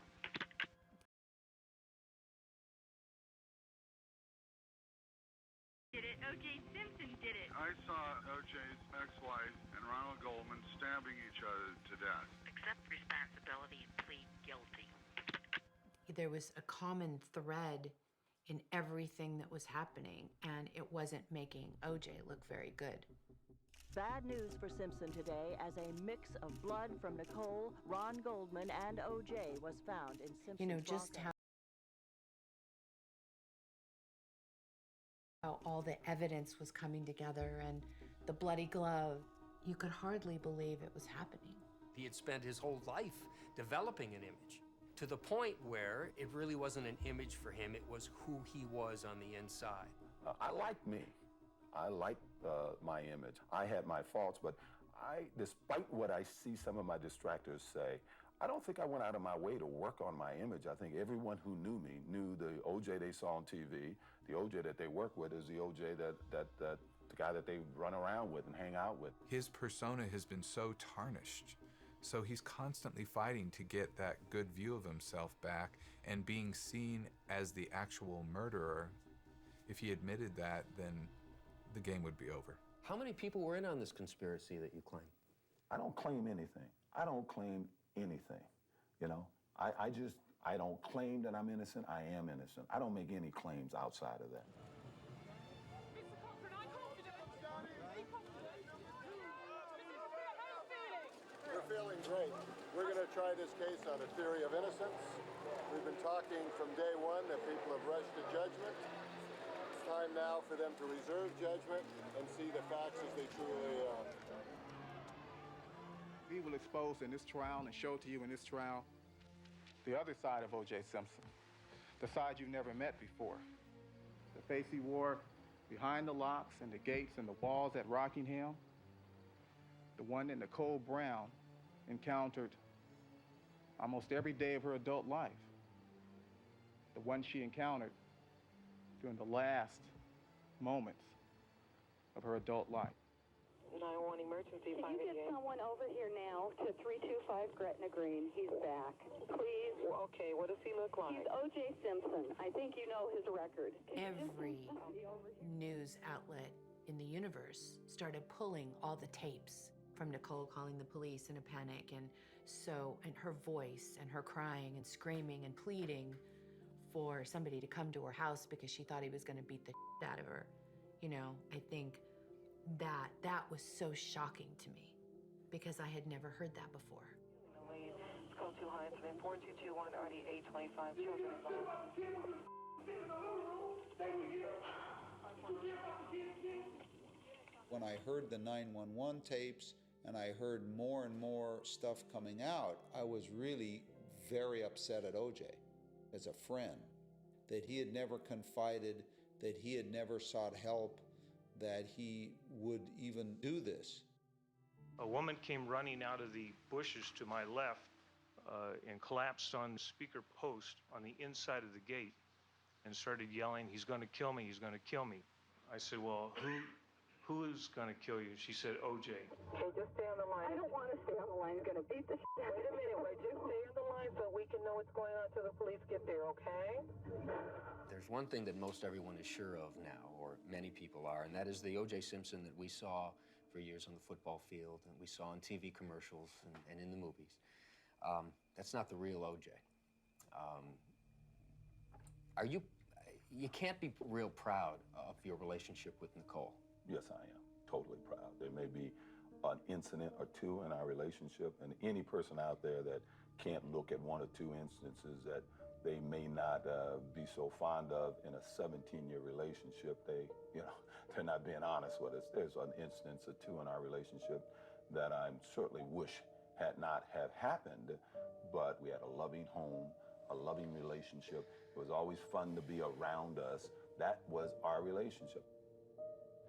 Did it? O.J. Simpson did it.
I saw O.J.'s ex-wife and Ronald Goldman stabbing each other to death.
Accept responsibility and plead guilty.
There was a common thread in everything that was happening, and it wasn't making O.J. look very good.
Bad news for Simpson today, as a mix of blood from Nicole, Ron Goldman, and O.J. was found in Simpson's
just
locker.
How all the evidence was coming together and the bloody glove. You could hardly believe it was happening.
He had spent his whole life developing an image to the point where it really wasn't an image for him, it was who he was on the inside.
I like me. I like my image. I had my faults, but despite what I see some of my distractors say, I don't think I went out of my way to work on my image. I think everyone who knew me knew the O.J. they saw on TV. The O.J. that they work with is the O.J. that the guy that they run around with and hang out with.
His persona has been so tarnished. So he's constantly fighting to get that good view of himself back and being seen as the actual murderer. If he admitted that, then the game would be over.
How many people were in on this conspiracy that you claim?
I don't claim anything. I don't claim anything. I don't claim that I'm innocent. I am innocent. I don't make any claims outside of that.
We're feeling great. We're going to try this case on a theory of innocence. We've been talking from day one that people have rushed to judgment. It's time now for them to reserve judgment and see the facts as they truly are.
We will expose in this trial and show to you in this trial the other side of O.J. Simpson, the side you've never met before. The face he wore behind the locks and the gates and the walls at Rockingham, the one that Nicole Brown encountered almost every day of her adult life, the one she encountered during the last moments of her adult life.
911 emergency. Can you get someone over here now to 325 Gretna Green? He's back. Please. Okay, what does he look like? He's O.J. Simpson. I think you know his record.
Every news outlet in the universe started pulling all the tapes from Nicole calling the police in a panic, and her voice and her crying and screaming and pleading for somebody to come to her house because she thought he was going to beat the shit out of her. I think that was so shocking to me because I had never heard that before.
Let's go to Hines, 4221 RD 825 children.
When I heard the 911 tapes and I heard more and more stuff coming out, I was really very upset at O.J. as a friend, that he had never confided, that he had never sought help,
that he would even do this.
A woman came running out of the bushes to my left and collapsed on the speaker post on the inside of the gate and started yelling, "He's going to kill me, he's going to kill me." I said, "Well, who is going to kill you?" She said, "OJ."
Okay, just stay on the line. I don't want to stay on the line. He's going to beat the shit out of me. Wait a minute, wait. Just stay on the line so we can know what's going on till the police get there, okay?
There's one thing that most everyone is sure of now, or many people are, and that is the O.J. Simpson that we saw for years on the football field, and we saw on TV commercials and in the movies. That's not the real O.J. You can't be real proud of your relationship with Nicole.
Yes, I am. Totally proud. There may be an incident or two in our relationship, and any person out there that can't look at one or two instances that they may not be so fond of in a 17-year relationship, they're not being honest with us. There's an instance or two in our relationship that I certainly wish had not have happened, but we had a loving home, a loving relationship. It was always fun to be around us. That was our relationship.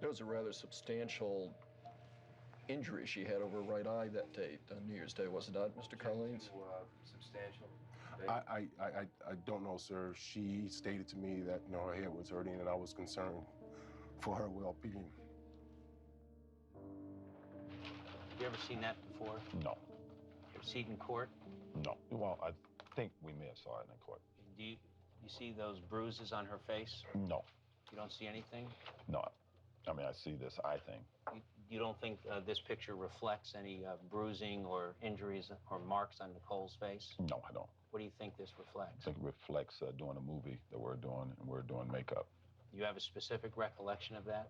It was a rather substantial injury she had over her right eye that day, on New Year's Day, was it not, Mr. Collins?
Substantial?
I don't know, sir. She stated to me that, her head was hurting and I was concerned for her well-being.
Have you ever seen that before?
No.
You ever seen it in court?
No. Well, I think we may have saw it in court.
Do you see those bruises on her face?
No.
You don't see anything?
No. I mean, I see this eye thing.
You don't think this picture reflects any bruising or injuries or marks on Nicole's face?
No, I don't.
What do you think this reflects?
I think it reflects doing a movie that we're doing, and we're doing makeup.
You have a specific recollection of that?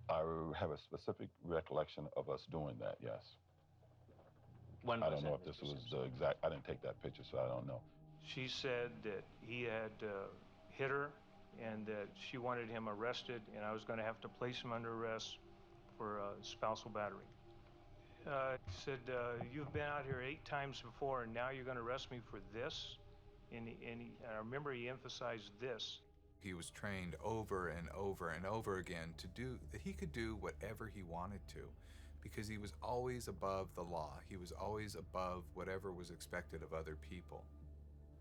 I have a specific recollection of us doing that, yes.
When was
I don't know
that,
if this
Mr.
was the exact, I didn't take that picture, so I don't know.
She said that he had hit her and that she wanted him arrested, and I was going to have to place him under arrest for spousal battery. He said, "You've been out here 8 times before, and now you're going to arrest me for this?" And I remember he emphasized this.
He was trained over and over and over again to do that. He could do whatever he wanted to, because he was always above the law. He was always above whatever was expected of other people.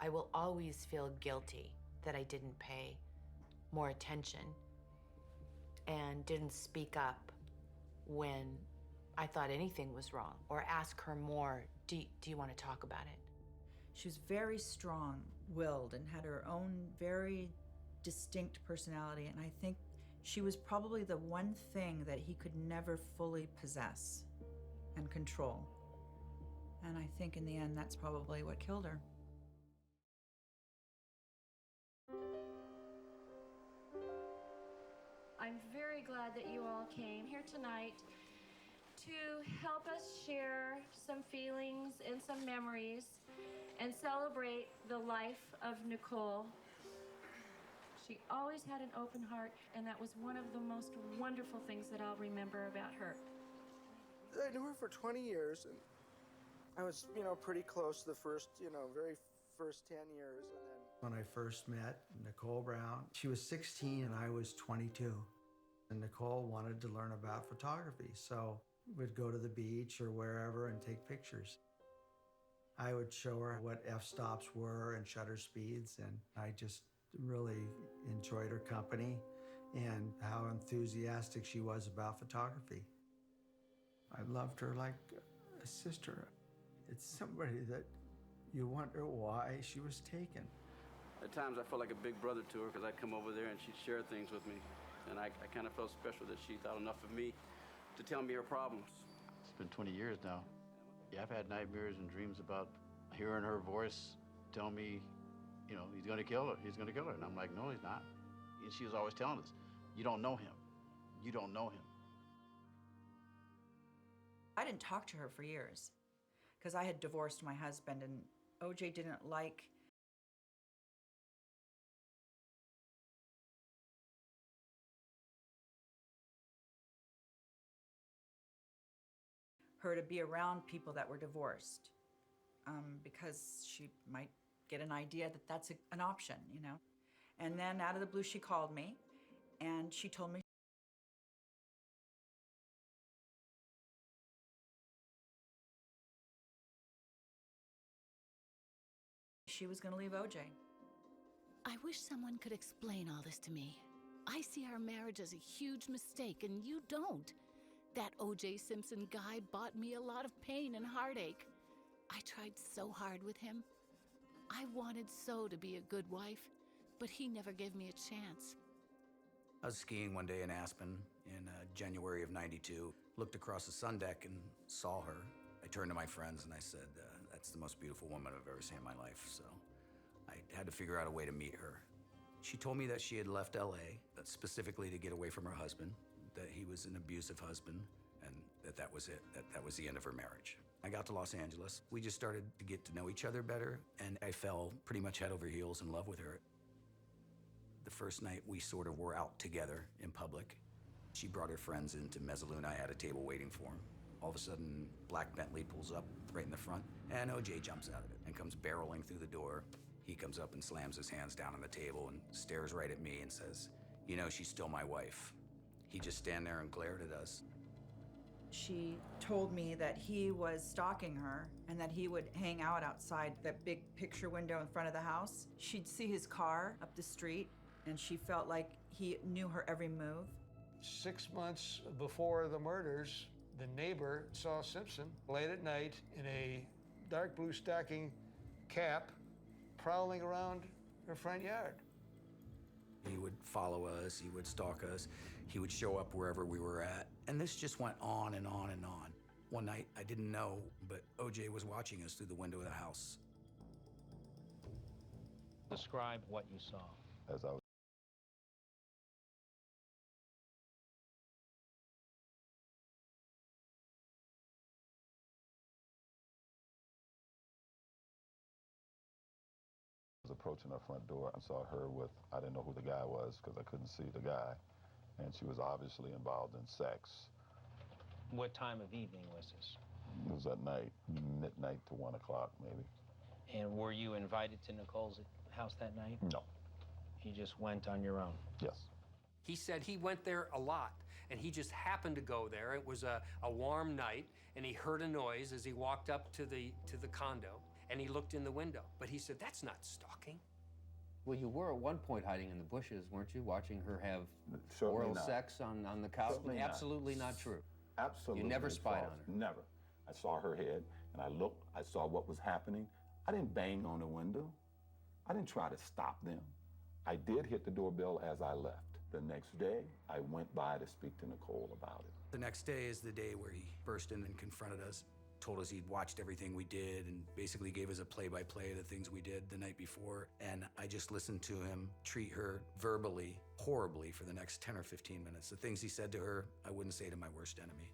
I will always feel guilty that I didn't pay more attention and didn't speak up when I thought anything was wrong, or ask her more, do you want to talk about it?
She was very strong-willed and had her own very distinct personality, and I think she was probably the one thing that he could never fully possess and control. And I think in the end, that's probably what killed her.
I'm very glad that you all came here tonight to help us share some feelings and some memories and celebrate the life of Nicole. She always had an open heart, and that was one of the most wonderful things that I'll remember about her.
I knew her for 20 years, and I was, pretty close to the first, very first 10 years. And then
when I first met Nicole Brown, she was 16 and I was 22. And Nicole wanted to learn about photography, so we'd go to the beach or wherever and take pictures. I would show her what f-stops were and shutter speeds, and I just really enjoyed her company and how enthusiastic she was about photography. I loved her like a sister. It's somebody that you wonder why she was taken.
At times I felt like a big brother to her, because I'd come over there and she'd share things with me. And I kind of felt special that she thought enough of me to tell me her problems.
It's been 20 years now. Yeah, I've had nightmares and dreams about hearing her voice tell me, he's gonna kill her, he's gonna kill her. And I'm like, no, he's not. And she was always telling us, you don't know him. You don't know him.
I didn't talk to her for years because I had divorced my husband, and OJ didn't like her to be around people that were divorced because she might get an idea that that's an option, And then out of the blue, she called me and she told me she was going to leave OJ.
I wish someone could explain all this to me. I see our marriage as a huge mistake, and you don't. That O.J. Simpson guy bought me a lot of pain and heartache. I tried so hard with him. I wanted so to be a good wife, but he never gave me a chance.
I was skiing one day in Aspen in January of '92, looked across the sun deck and saw her. I turned to my friends and I said, that's the most beautiful woman I've ever seen in my life, so I had to figure out a way to meet her. She told me that she had left LA specifically to get away from her husband, that he was an abusive husband, and that was it, that was the end of her marriage. I got to Los Angeles. We just started to get to know each other better, and I fell pretty much head over heels in love with her. The first night we sort of were out together in public. She brought her friends into Mezzaluna. I had a table waiting for them. All of a sudden, black Bentley pulls up right in the front, and OJ jumps out of it and comes barreling through the door. He comes up and slams his hands down on the table and stares right at me and says, "You know, she's still my wife." He just stand there and glared at us.
She told me that he was stalking her and that he would hang out outside that big picture window in front of the house. She'd see his car up the street, and she felt like he knew her every move.
6 months before the murders, the neighbor saw Simpson late at night in a dark blue stocking cap prowling around her front yard.
He would follow us, he would stalk us, he would show up wherever we were at, and this just went on and on and on. One night, I didn't know, but OJ was watching us through the window of the house.
Describe what you saw.
As I was approaching her front door, I saw her with, I didn't know who the guy was because I couldn't see the guy, and she was obviously involved in sex.
What time of evening was this?
It was at night, midnight to 1 o'clock maybe.
And were you invited to Nicole's house that night?
No.
You just went on your own?
Yes.
He said he went there a lot, and he just happened to go there. It was a warm night, and he heard a noise as he walked up to the condo, and he looked in the window. But he said, that's not stalking.
Well, you were at one point hiding in the bushes, weren't you? Watching her have
Certainly
oral
not.
sex on the couch?
Certainly
Absolutely not true.
Absolutely.
You never spied
false.
on her?
Never. I saw her head, and I looked, I saw what was happening. I didn't bang on the window. I didn't try to stop them. I did hit the doorbell as I left. The next day, I went by to speak to Nicole about it.
The next day is the day where he burst in and confronted us, told us he'd watched everything we did, and basically gave us a play-by-play of the things we did the night before. And I just listened to him treat her verbally horribly for the next 10 or 15 minutes. The things he said to her, I wouldn't say to my worst enemy.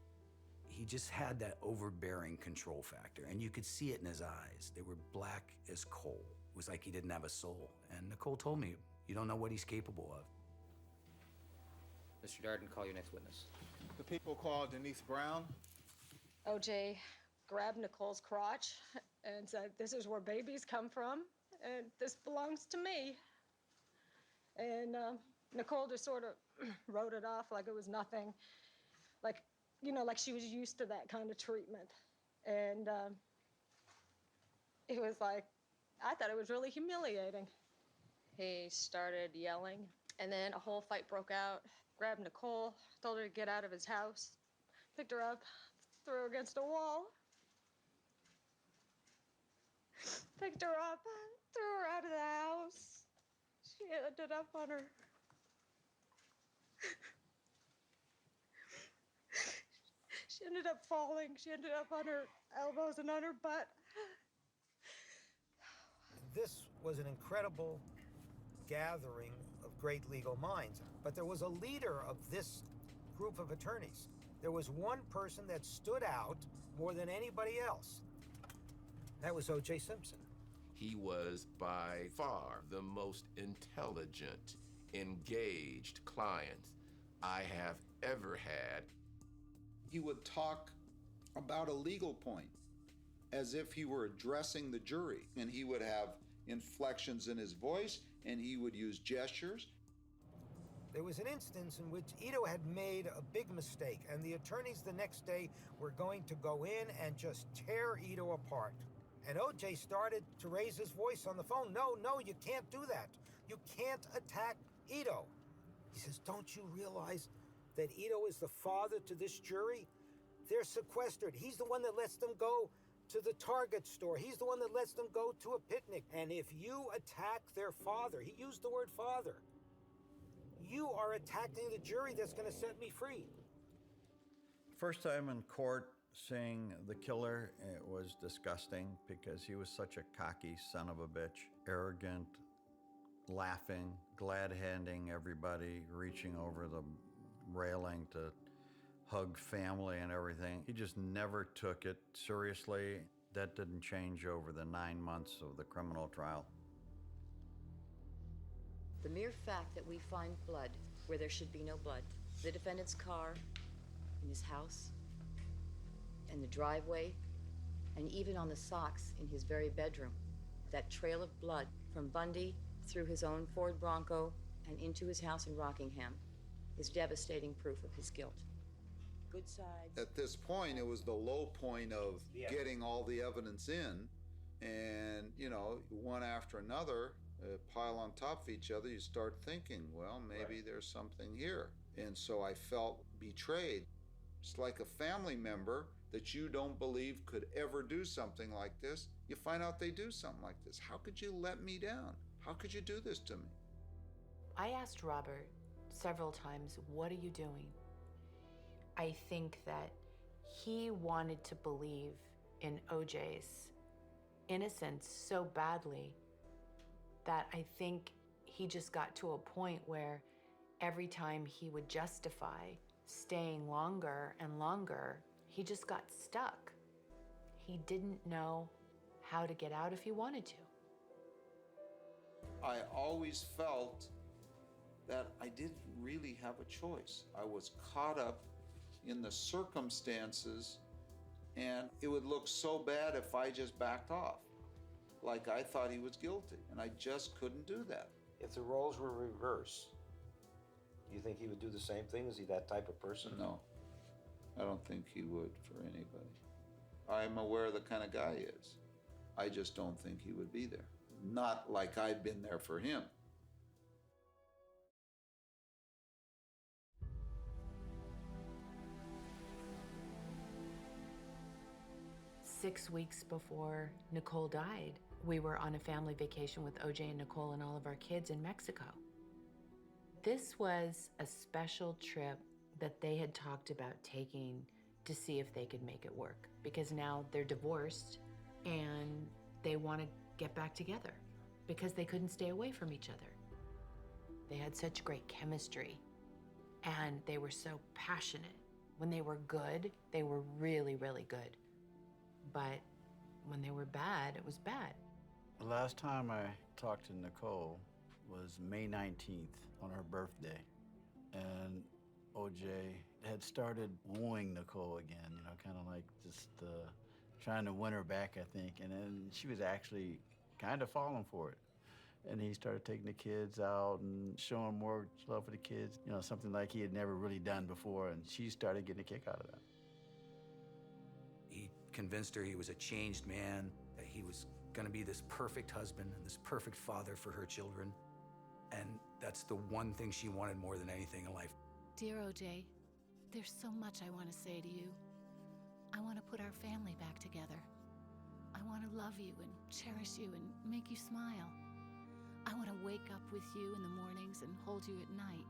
He just had that overbearing control factor, and you could see it in his eyes. They were black as coal. It was like he didn't have a soul. And Nicole told me, you don't know what he's capable of.
Mr. Darden, call your next witness.
The people called Denise Brown.
OJ grabbed Nicole's crotch and said, this is where babies come from, and this belongs to me. And Nicole just sort of wrote it off like it was nothing. Like, you know, like she was used to that kind of treatment. And it was like, I thought it was really humiliating. He started yelling, and then a whole fight broke out. Grabbed Nicole, told her to get out of his house, picked her up, threw her against a wall. Picked her up, threw her out of the house. She ended up on her... She ended up falling. She ended up on her elbows and on her butt.
This was an incredible gathering of great legal minds, but there was a leader of this group of attorneys. There was one person that stood out more than anybody else. That was O.J. Simpson.
He was by far the most intelligent, engaged client I have ever had.
He would talk about a legal point as if he were addressing the jury, and he would have inflections in his voice, and he would use gestures.
There was an instance in which Ito had made a big mistake, and the attorneys the next day were going to go in and just tear Ito apart. And O.J. started to raise his voice on the phone. No, you can't do that. You can't attack Ito. He says, don't you realize that Ito is the father to this jury? They're sequestered. He's the one that lets them go to the Target store. He's the one that lets them go to a picnic. And if you attack their father, he used the word father, you are attacking the jury that's going to set me free.
First time in court seeing the killer, it was disgusting because he was such a cocky son of a bitch, arrogant, laughing, glad-handing everybody, reaching over the railing to hug family and everything. He just never took it seriously. That didn't change over the 9 months of the criminal trial.
The mere fact that we find blood where there should be no blood, the defendant's car, in his house, in the driveway, and even on the socks in his very bedroom, that trail of blood from Bundy through his own Ford Bronco and into his house in Rockingham is devastating proof of his guilt. Good sides.
At this point, it was the low point of getting all the evidence in, and, you know, one after another, pile on top of each other, you start thinking, well, maybe there's something here. And so I felt betrayed. It's like a family member that you don't believe could ever do something like this. You find out they do something like this. How could you let me down? How could you do this to me?
I asked Robert several times, what are you doing? I think that he wanted to believe in OJ's innocence so badly that I think he just got to a point where every time he would justify staying longer and longer, he just got stuck. He didn't know how to get out if he wanted to.
I always felt that I didn't really have a choice. I was caught up in the circumstances, and it would look so bad if I just backed off. Like I thought he was guilty, and I just couldn't do that.
If the roles were reversed, do you think he would do the same thing? Is he that type of person?
No, I don't think he would for anybody. I'm aware of the kind of guy he is. I just don't think he would be there. Not like I've been there for him.
Six weeks before Nicole died, we were on a family vacation with OJ and Nicole and all of our kids in Mexico. This was a special trip that they had talked about taking to see if they could make it work, because now they're divorced and they want to get back together because they couldn't stay away from each other. They had such great chemistry and they were so passionate. When they were good, they were really, really good. But when they were bad, it was bad.
The last time I talked to Nicole was May 19th on her birthday. And OJ had started wooing Nicole again, you know, kind of like just trying to win her back, I think. And then she was actually kind of falling for it. And he started taking the kids out and showing more love for the kids, you know, something like he had never really done before. And she started getting a kick out of that.
He convinced her he was a changed man, that he was gonna be this perfect husband and this perfect father for her children. And that's the one thing she wanted more than anything in life.
Dear OJ, there's so much I want to say to you. I want to put our family back together. I want to love you and cherish you and make you smile. I want to wake up with you in the mornings and hold you at night.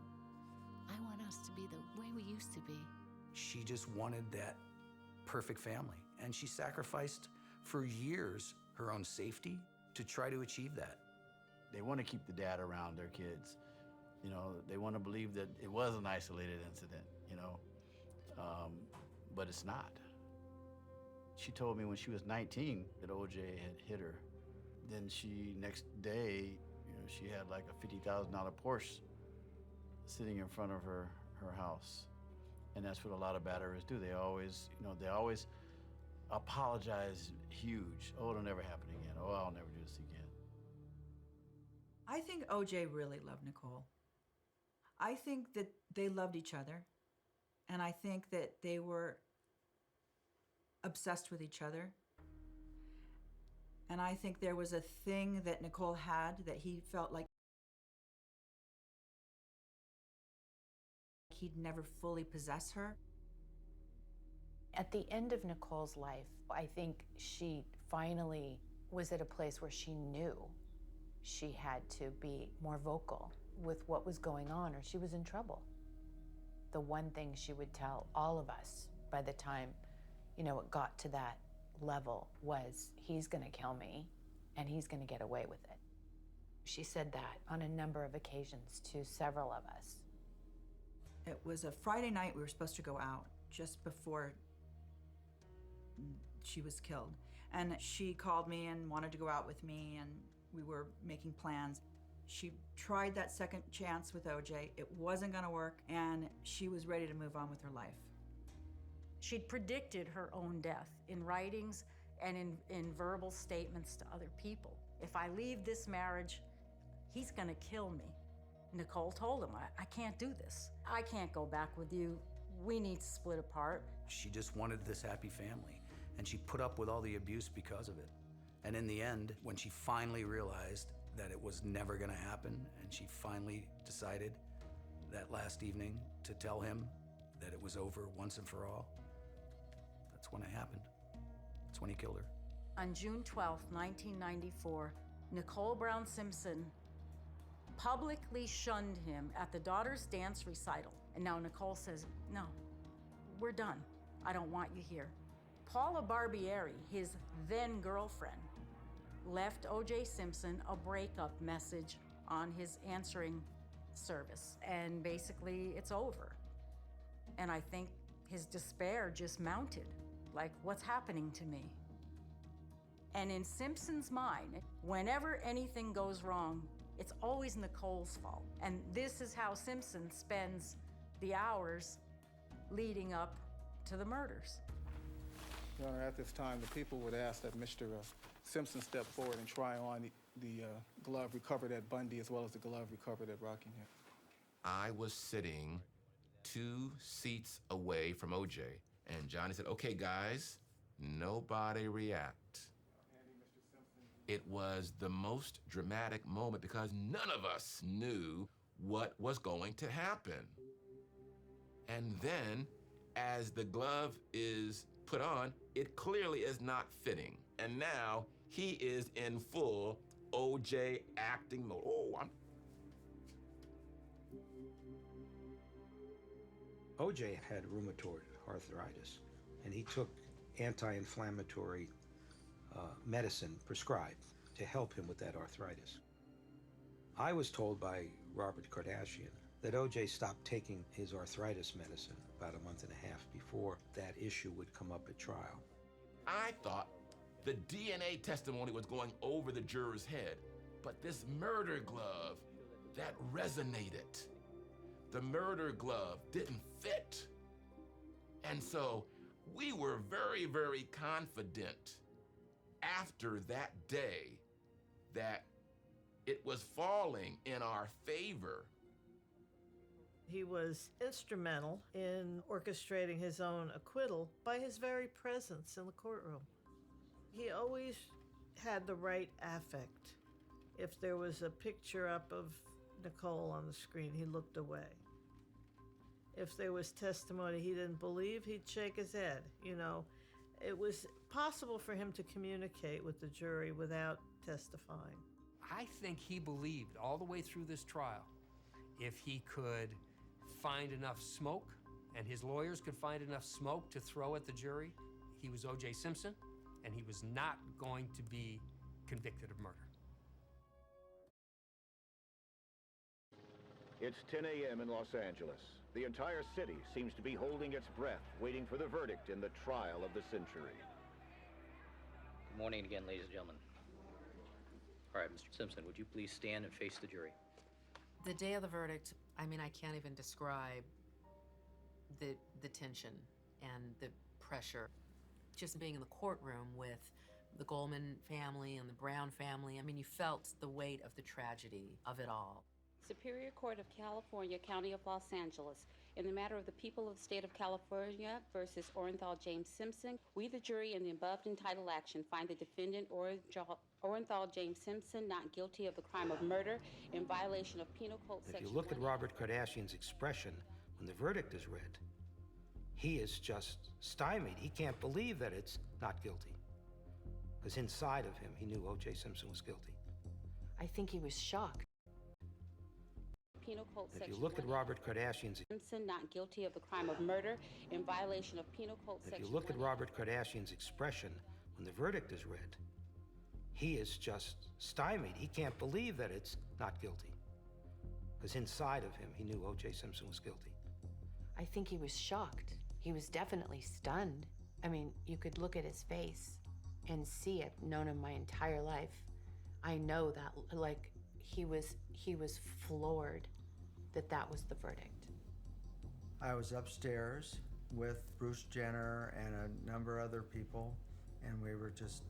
I want us to be the way we used to be.
She just wanted that perfect family, and she sacrificed for years her own safety to try to achieve that.
They want to keep the dad around their kids. You know, they want to believe that it was an isolated incident, you know, but it's not. She told me when she was 19 that OJ had hit her. Then next day, you know, she had like a $50,000 Porsche sitting in front of her house. And that's what a lot of batterers do. They always, you know, apologize huge. Oh, it'll never happen again. Oh, I'll never do this again.
I think OJ really loved Nicole. I think that they loved each other. And I think that they were obsessed with each other. And I think there was a thing that Nicole had that he felt like he'd never fully possess her.
At the end of Nicole's life, I think she finally was at a place where she knew she had to be more vocal with what was going on, or she was in trouble. The one thing she would tell all of us by the time, it got to that level was, he's gonna kill me and he's gonna get away with it. She said that on a number of occasions to several of us.
It was a Friday night. We were supposed to go out just before she was killed. And she called me and wanted to go out with me, and we were making plans. She tried that second chance with OJ. It wasn't gonna work, and she was ready to move on with her life.
She'd predicted her own death in writings and in verbal statements to other people. If I leave this marriage, he's gonna kill me. Nicole told him, I can't do this. I can't go back with you. We need to split apart.
She just wanted this happy family, and she put up with all the abuse because of it. And in the end, when she finally realized that it was never gonna happen, and she finally decided that last evening to tell him that it was over once and for all, that's when it happened. That's when he killed her.
On June 12th, 1994, Nicole Brown Simpson publicly shunned him at the daughter's dance recital. And now Nicole says, no, we're done. I don't want you here. Paula Barbieri, his then girlfriend, left O.J. Simpson a breakup message on his answering service. And basically, it's over. And I think his despair just mounted. Like, what's happening to me? And in Simpson's mind, whenever anything goes wrong, it's always Nicole's fault. And this is how Simpson spends the hours leading up to the murders.
Your Honor, at this time, the people would ask that Mr. Simpson step forward and try on the glove recovered at Bundy as well as the glove recovered at Rockingham.
I was sitting 2 seats away from OJ, and Johnny said, okay, guys, nobody react. It was the most dramatic moment because none of us knew what was going to happen. And then, as the glove is put on, it clearly is not fitting. And now he is in full OJ acting mode.
OJ had rheumatoid arthritis, and he took anti-inflammatory medicine prescribed to help him with that arthritis. I was told by Robert Kardashian that OJ stopped taking his arthritis medicine about a month and a half before that issue would come up at trial.
I thought the DNA testimony was going over the juror's head, but this murder glove, that resonated. The murder glove didn't fit. And so we were very, very confident after that day that it was falling in our favor.
He was instrumental in orchestrating his own acquittal by his very presence in the courtroom. He always had the right affect. If there was a picture up of Nicole on the screen, he looked away. If there was testimony he didn't believe, he'd shake his head. It was possible for him to communicate with the jury without testifying.
I think he believed all the way through this trial, if he could find enough smoke and his lawyers could find enough smoke to throw at the jury, he was O.J. Simpson, and he was not going to be convicted of murder.
It's 10 a.m. in Los Angeles. The entire city seems to be holding its breath, waiting for the verdict in the trial of the century.
Good morning again, ladies and gentlemen. All right, Mr. Simpson, would you please stand and face the jury?
The day of the verdict, I can't even describe the tension and the pressure. Just being in the courtroom with the Goldman family and the Brown family, you felt the weight of the tragedy of it all.
Superior Court of California, County of Los Angeles,
In the matter of the people of the state of California versus Orenthal James Simpson, we, the jury, in the above entitled action, find the defendant Orenthal James Simpson not guilty of the crime of murder in violation of Penal Code
If
Section
you look at
1.
Robert Kardashian's expression when the verdict is read, he is just stymied. He can't believe that it's not guilty. Because inside of him, he knew O.J. Simpson was guilty.
I think he was shocked.
Penal Code
If
Section
you look at
1.
Robert Kardashian's
Simpson not guilty of the crime of murder in violation of Penal Code
If
Section
you look at
1.
Robert Kardashian's expression when the verdict is read, he is just stymied. He can't believe that it's not guilty. Because inside of him, he knew O.J. Simpson was guilty.
I think he was shocked. He was definitely stunned. I mean, you could look at his face and see it. Known him my entire life. I know that, like, he was floored that that was the verdict.
I was upstairs with Bruce Jenner and a number of other people, and we were just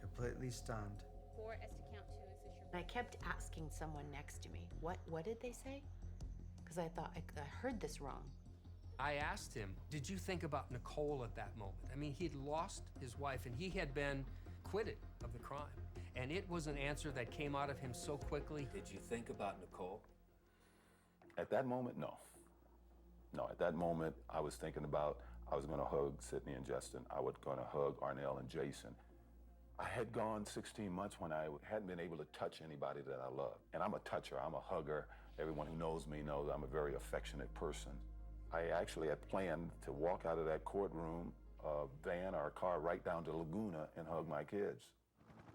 completely stunned.
4 as to count 2 is this your...
And I kept asking someone next to me, what did they say? Because I thought, I heard this wrong.
I asked him, did you think about Nicole at that moment? I mean, he'd lost his wife and he had been acquitted of the crime. And it was an answer that came out of him so quickly.
Did you think about Nicole?
At that moment, no. No, at that moment, I was thinking about I was going to hug Sydney and Justin. I was going to hug Arnell and Jason. I had gone 16 months when I hadn't been able to touch anybody that I loved. And I'm a toucher, I'm a hugger. Everyone who knows me knows I'm a very affectionate person. I actually had planned to walk out of that courtroom van or car right down to Laguna and hug my kids.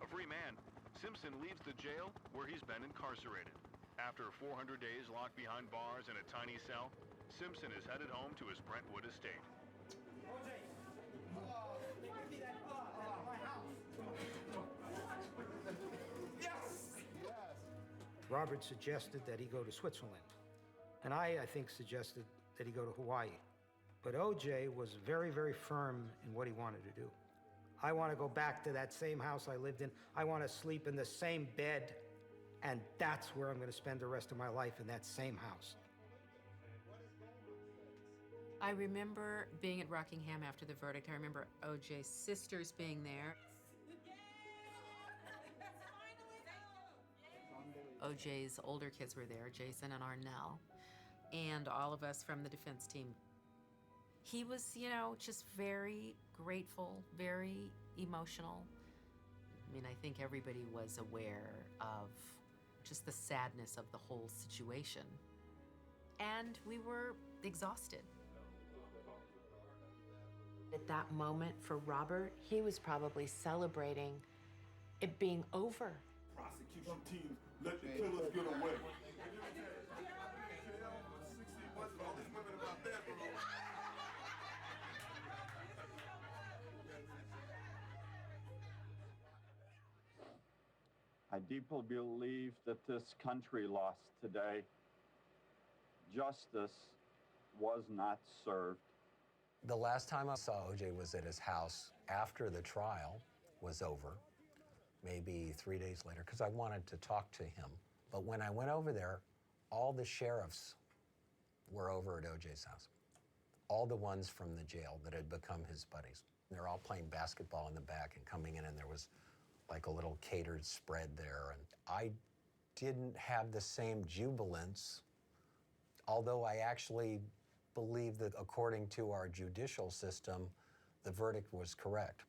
A free man, Simpson leaves the jail where he's been incarcerated. After 400 days locked behind bars in a tiny cell, Simpson is headed home to his Brentwood estate.
Robert suggested that he go to Switzerland. And I think, suggested that he go to Hawaii. But O.J. was very, very firm in what he wanted to do. I want to go back to that same house I lived in. I want to sleep in the same bed. And that's where I'm going to spend the rest of my life, in that same house.
I remember being at Rockingham after the verdict. I remember O.J.'s sisters being there. O.J.'s older kids were there, Jason and Arnell, and all of us from the defense team. He was, just very grateful, very emotional. I mean, I think everybody was aware of just the sadness of the whole situation. And we were exhausted.
At that moment for Robert, he was probably celebrating it being over.
Prosecution teams let the killers get away.
I deeply believe that this country lost today. Justice was not served.
The last time I saw O.J. was at his house after the trial was over, maybe 3 days later, because I wanted to talk to him. But when I went over there, all the sheriffs were over at O.J.'s house. All the ones from the jail that had become his buddies. They're all playing basketball in the back and coming in, and there was like a little catered spread there. And I didn't have the same jubilance, although I actually believe that according to our judicial system, the verdict was correct.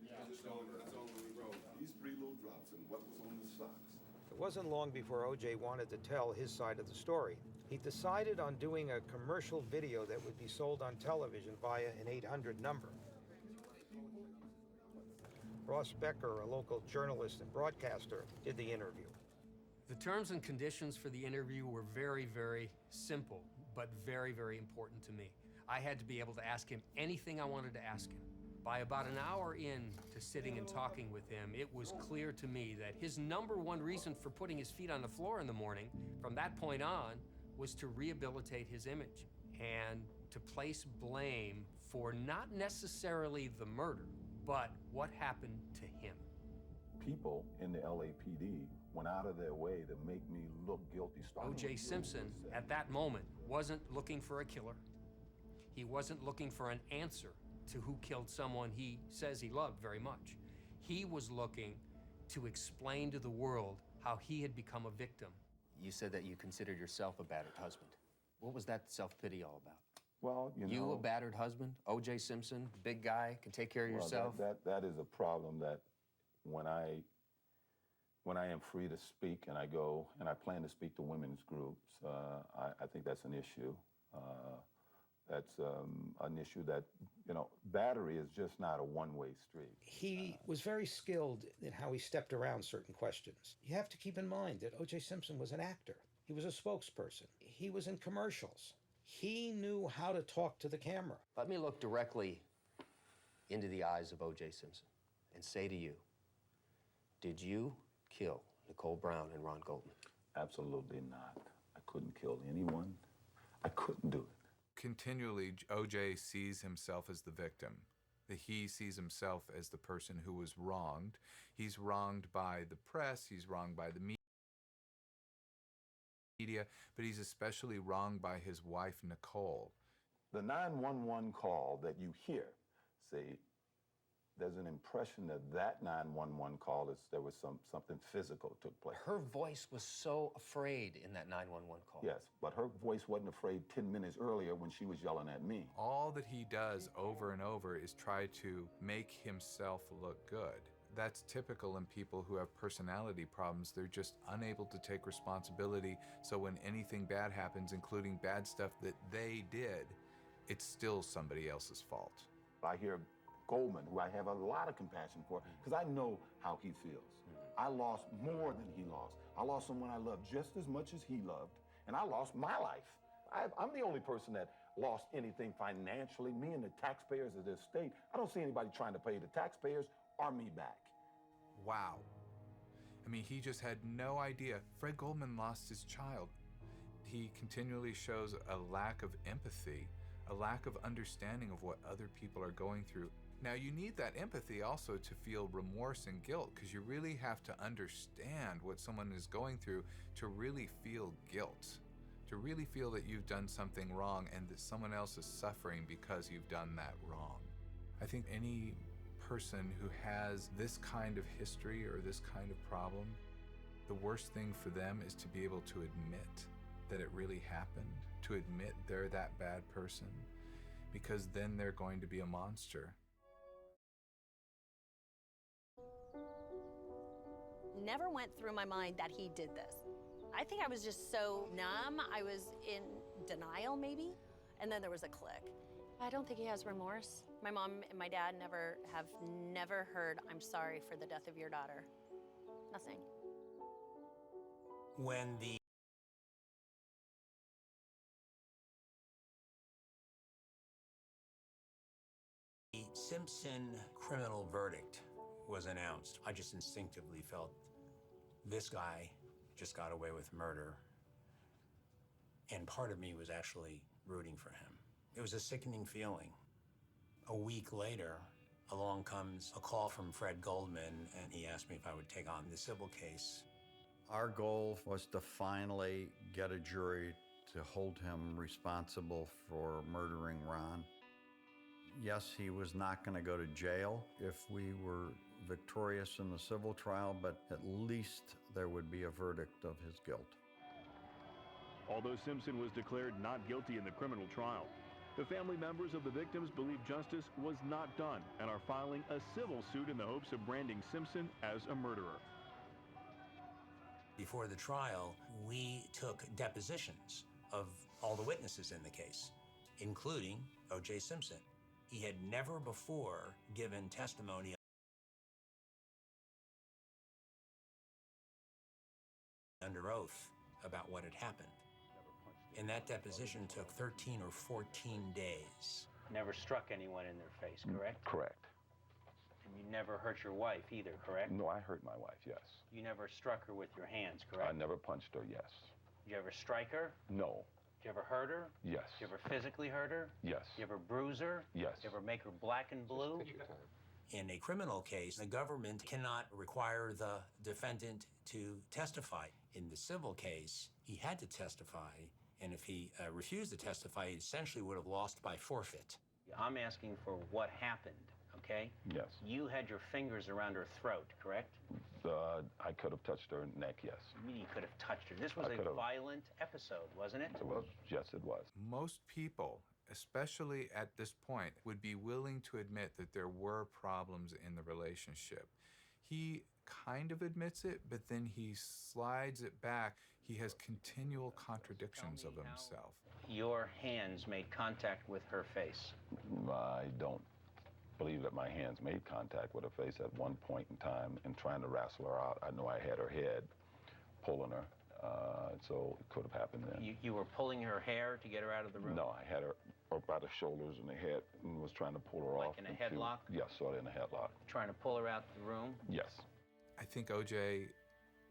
That's all we wrote. These 3 little drops and what was on the socks.
It wasn't long before O.J. wanted to tell his side of the story. He decided on doing a commercial video that would be sold on television via an 800 number. Ross Becker, a local journalist and broadcaster, did the interview.
The terms and conditions for the interview were very, very simple, but very, very important to me. I had to be able to ask him anything I wanted to ask him. By about an hour in to sitting and talking with him, it was clear to me that his number one reason for putting his feet on the floor in the morning, from that point on, was to rehabilitate his image and to place blame for not necessarily the murder, but what happened to him.
People in the LAPD went out of their way to make me look guilty.
O.J. Simpson, at that moment, wasn't looking for a killer. He wasn't looking for an answer to who killed someone he says he loved very much. He was looking to explain to the world how he had become a victim.
You said that you considered yourself a battered husband. What was that self-pity all about?
Well,
You a battered husband? O.J. Simpson, big guy, can take care of yourself?
That is a problem that when I am free to speak and I go and I plan to speak to women's groups, I think that's an issue. That's an issue that, battery is just not a one-way street.
He was very skilled in how he stepped around certain questions. You have to keep in mind that O.J. Simpson was an actor. He was a spokesperson. He was in commercials. He knew how to talk to the camera.
Let me look directly into the eyes of O.J. Simpson and say to you, did you kill Nicole Brown and Ron Goldman?
Absolutely not. I couldn't kill anyone. I couldn't do it.
Continually, O.J. sees himself as the victim. He sees himself as the person who was wronged. He's wronged by the press, he's wronged by the media, but he's especially wronged by his wife, Nicole.
The 911 call that you hear, see, there's an impression that that 911 call is there was something physical took place.
Her voice was so afraid in that 911 call.
Yes, but her voice wasn't afraid 10 minutes earlier when she was yelling at me.
All that he does over and over is try to make himself look good. That's typical in people who have personality problems. They're just unable to take responsibility, so when anything bad happens, including bad stuff that they did, it's still somebody else's fault.
I hear Goldman, who I have a lot of compassion for, because I know how he feels. I lost more than he lost. I lost someone I loved just as much as he loved, and I lost my life. I'm the only person that lost anything financially. Me and the taxpayers of this state, I don't see anybody trying to pay the taxpayers or me back.
Wow. I mean, he just had no idea. Fred Goldman lost his child. He continually shows a lack of empathy, a lack of understanding of what other people are going through. Now, you need that empathy also to feel remorse and guilt, because you really have to understand what someone is going through to really feel guilt, to really feel that you've done something wrong and that someone else is suffering because you've done that wrong. I think any person who has this kind of history or this kind of problem, the worst thing for them is to be able to admit that it really happened, to admit they're that bad person, because then they're going to be a monster.
Never went through my mind that he did this. I think I was just so numb. I was in denial, maybe. And then there was a click. I don't think he has remorse. My mom and my dad never heard, "I'm sorry for the death of your daughter." Nothing.
When the Simpson criminal verdict was announced, I just instinctively felt this guy just got away with murder. And part of me was actually rooting for him. It was a sickening feeling. A week later, along comes a call from Fred Goldman, and he asked me if I would take on the civil case.
Our goal was to finally get a jury to hold him responsible for murdering Ron. Yes, he was not going to go to jail if we were victorious in the civil trial, but at least there would be a verdict of his guilt.
Although Simpson was declared not guilty in the criminal trial, the family members of the victims believe justice was not done and are filing a civil suit in the hopes of branding Simpson as a murderer.
Before the trial, we took depositions of all the witnesses in the case, including O.J. Simpson. He had never before given testimony under oath about what had happened. And that deposition took 13 or 14 days.
Never struck anyone in their face, correct?
Correct.
And you never hurt your wife either, correct?
No, I hurt my wife, yes.
You never struck her with your hands, correct?
I never punched her, yes.
Did you ever strike her?
No.
Did you ever hurt her?
Yes.
Did you ever physically hurt her?
Yes.
Did you ever bruise her?
Yes.
Did you ever make her black and blue?
In a criminal case, the government cannot require the defendant to testify. In the civil case, he had to testify, and if he refused to testify, he essentially would have lost by forfeit.
I'm asking for what happened, okay?
Yes.
You had your fingers around her throat, correct?
I could have touched her neck, yes.
You mean you could have touched her? This was
I
a
could have.
violent episode, wasn't it?
It was. Yes, it was.
Most people, especially at this point, would be willing to admit that there were problems in the relationship. He kind of admits it, but then he slides it back. He has continual contradictions of himself.
Your hands made contact with her face.
I don't believe that my hands made contact with her face at one point in time in trying to wrestle her out. I know I had her head, pulling her, so it could have happened then.
You were pulling her hair to get her out of the room?
No, I had her up by the shoulders and the head and was trying to pull her off.
Like in a headlock?
Yes, sort of in a headlock.
Trying to pull her out of the room?
Yes.
I think OJ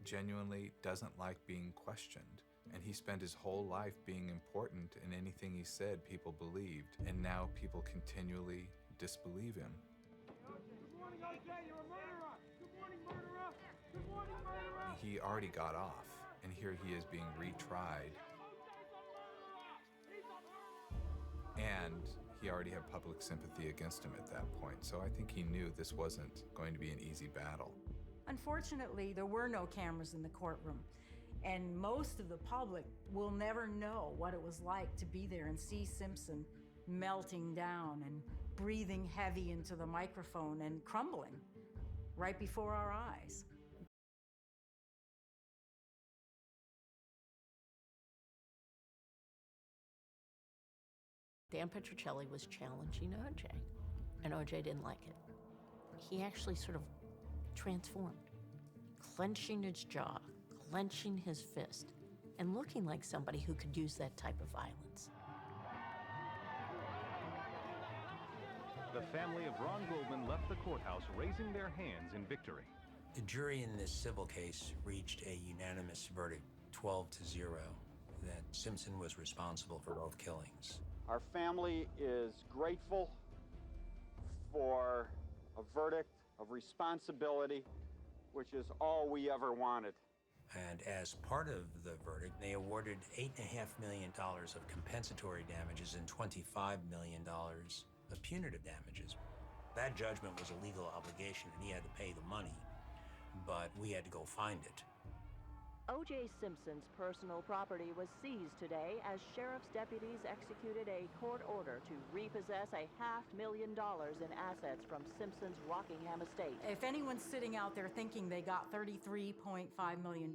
genuinely doesn't like being questioned. And he spent his whole life being important, and anything he said, people believed. And now people continually disbelieve him.
Good morning, OJ. You're a murderer. Good morning, murderer. Good morning, murderer.
He already got off, and here he is being retried. And he already had public sympathy against him at that point. So I think he knew this wasn't going to be an easy battle.
Unfortunately, there were no cameras in the courtroom, and most of the public will never know what it was like to be there and see Simpson melting down and breathing heavy into the microphone and crumbling right before our eyes.
Dan Petrocelli was challenging OJ, and OJ didn't like it. He actually sort of transformed, clenching his jaw, clenching his fist, and looking like somebody who could use that type of violence.
The family of Ron Goldman left the courthouse raising their hands in victory.
The jury in this civil case reached a unanimous verdict, 12-0, that Simpson was responsible for both killings.
Our family is grateful for a verdict of responsibility, which is all we ever wanted.
And as part of the verdict, they awarded $8.5 million of compensatory damages and $25 million of punitive damages. That judgment was a legal obligation, and he had to pay the money, but we had to go find it.
O.J. Simpson's personal property was seized today as sheriff's deputies executed a court order to repossess $500,000 in assets from Simpson's Rockingham estate.
If anyone's sitting out there thinking they got $33.5 million,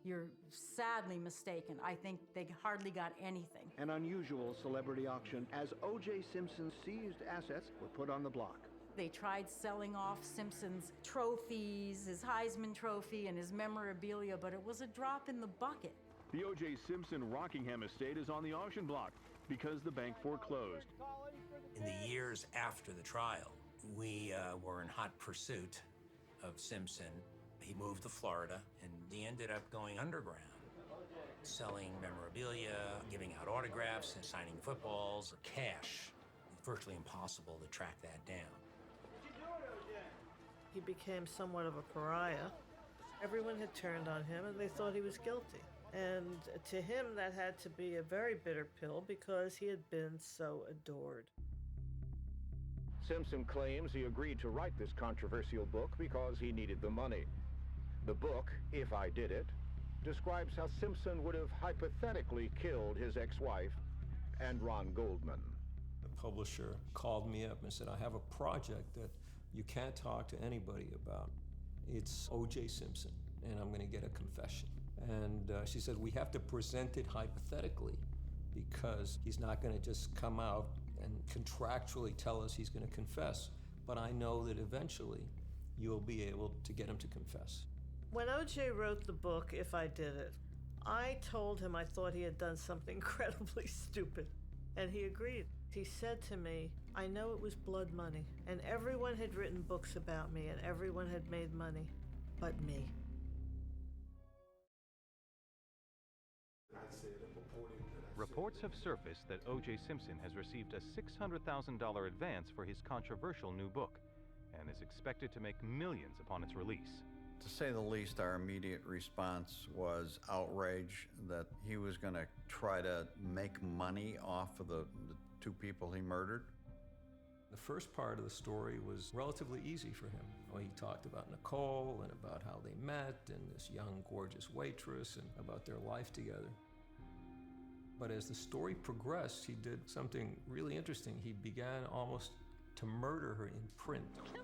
you're sadly mistaken. I think they hardly got anything.
An unusual celebrity auction as O.J. Simpson's seized assets were put on the block.
They tried selling off Simpson's trophies, his Heisman Trophy, and his memorabilia, but it was a drop in the bucket.
The O.J. Simpson Rockingham estate is on the auction block because the bank foreclosed.
In the years after the trial, we were in hot pursuit of Simpson. He moved to Florida, and he ended up going underground, selling memorabilia, giving out autographs, and signing footballs, cash. It's virtually impossible to track that down.
He became somewhat of a pariah. Everyone had turned on him, and they thought he was guilty. And to him, that had to be a very bitter pill because he had been so adored.
Simpson claims he agreed to write this controversial book because he needed the money. The book, If I Did It, describes how Simpson would have hypothetically killed his ex-wife and Ron Goldman.
The publisher called me up and said, I have a project that you can't talk to anybody about. It's O.J. Simpson, and I'm going to get a confession. And she said, we have to present it hypothetically because he's not going to just come out and contractually tell us he's going to confess. But I know that eventually you'll be able to get him to confess.
When O.J. wrote the book, If I Did It, I told him I thought he had done something incredibly stupid, and he agreed. He said to me, I know it was blood money, and everyone had written books about me, and everyone had made money, but me.
Reports have surfaced that O.J. Simpson has received a $600,000 advance for his controversial new book, and is expected to make millions upon its release.
To say the least, our immediate response was outrage that he was going to try to make money off of the two people he murdered.
The first part of the story was relatively easy for him. Well, he talked about Nicole and about how they met and this young, gorgeous waitress and about their life together. But as the story progressed, he did something really interesting. He began almost to murder her in print.
Come on.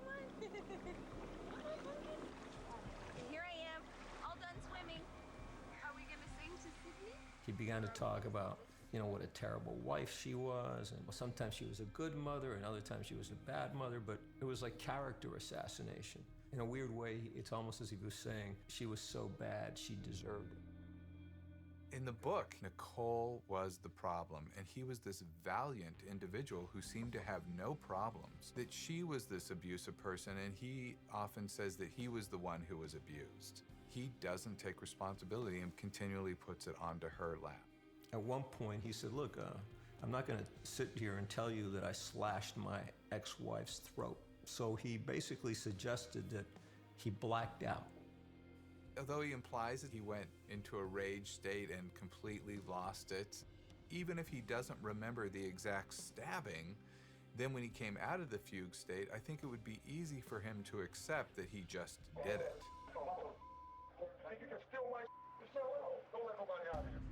Here I am, all done swimming. Are we gonna sing to Sydney?
He began to talk about, what a terrible wife she was, and sometimes she was a good mother, and other times she was a bad mother, but it was like character assassination. In a weird way, it's almost as if he was saying she was so bad, she deserved it.
In the book, Nicole was the problem, and he was this valiant individual who seemed to have no problems. That she was this abusive person, and he often says that he was the one who was abused. He doesn't take responsibility and continually puts it onto her lap.
At one point, he said, look, I'm not going to sit here and tell you that I slashed my ex-wife's throat. So he basically suggested that he blacked out.
Although he implies that he went into a rage state and completely lost it, even if he doesn't remember the exact stabbing, then when he came out of the fugue state, I think it would be easy for him to accept that he just did it.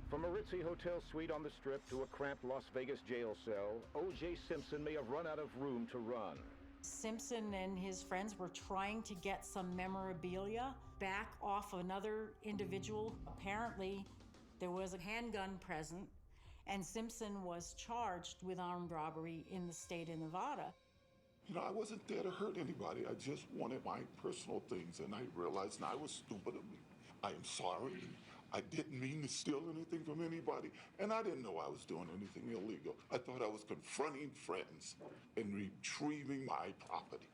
From a ritzy hotel suite on the Strip to a cramped Las Vegas jail cell, O.J. Simpson may have run out of room to run.
Simpson and his friends were trying to get some memorabilia back off another individual. Apparently, there was a handgun present, and Simpson was charged with armed robbery in the state of Nevada.
I wasn't there to hurt anybody. I just wanted my personal things, and I realized I was stupid of me. I am sorry. I didn't mean to steal anything from anybody, and I didn't know I was doing anything illegal. I thought I was confronting friends and retrieving my property.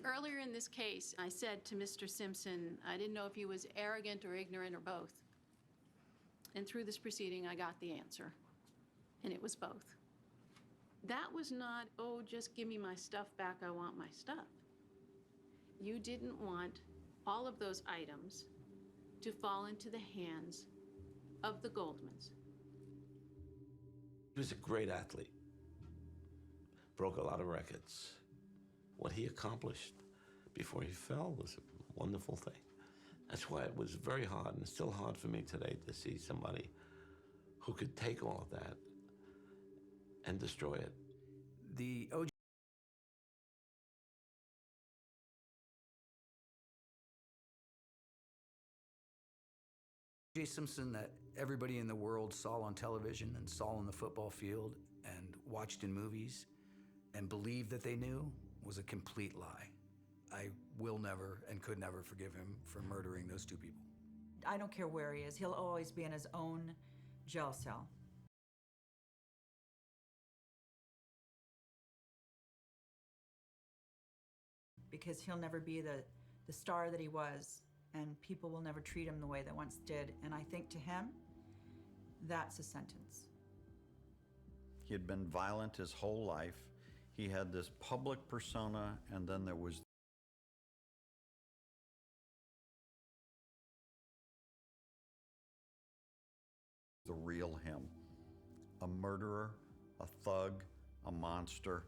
Earlier in this case, I said to Mr. Simpson, I didn't know if he was arrogant or ignorant or both. And through this proceeding, I got the answer, and it was both. That was not, oh, just give me my stuff back, I want my stuff. You didn't want all of those items to fall into the hands of the Goldmans.
He was a great athlete, broke a lot of records. What he accomplished before he fell was a wonderful thing. That's why it was very hard, and still hard for me today, to see somebody who could take all of that and destroy it.
The O.J. Simpson that everybody in the world saw on television and saw on the football field and watched in movies and believed that they knew was a complete lie. I will never and could never forgive him for murdering those two people.
I don't care where he is. He'll always be in his own jail cell. Because he'll never be the star that he was, and people will never treat him the way they once did. And I think to him, that's a sentence.
He had been violent his whole life. He had this public persona, and then there was the real him. A murderer, a thug, a monster.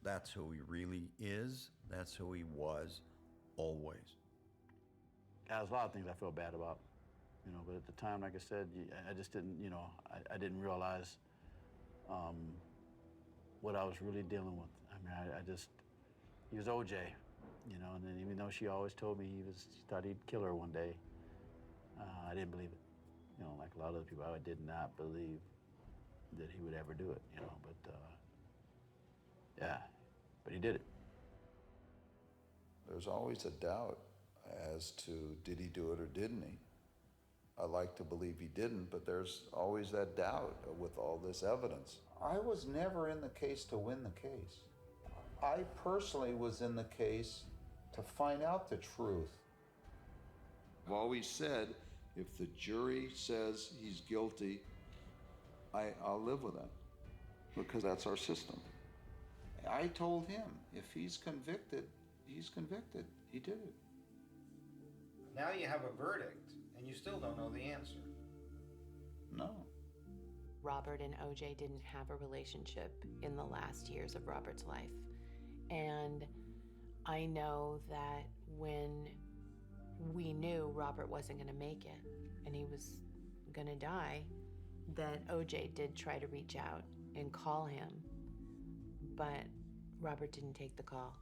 That's who he really is. That's who he was, always.
There's a lot of things I feel bad about, but at the time, like I said, I just didn't, I didn't realize what I was really dealing with. I mean, he was OJ, and then even though she always told me she thought he'd kill her one day, I didn't believe it. Like a lot of other people, I did not believe that he would ever do it, but yeah, but he did it.
There's always a doubt as to did he do it or didn't he? I like to believe he didn't, but there's always that doubt with all this evidence. I was never in the case to win the case. I personally was in the case to find out the truth. I've always said, if the jury says he's guilty, I'll live with that, because that's our system. I told him, if he's convicted, he's convicted. He did it.
Now you have a verdict, and you still don't know the answer.
No.
Robert and OJ didn't have a relationship in the last years of Robert's life. And I know that when we knew Robert wasn't going to make it and he was going to die, that OJ did try to reach out and call him, but Robert didn't take the call.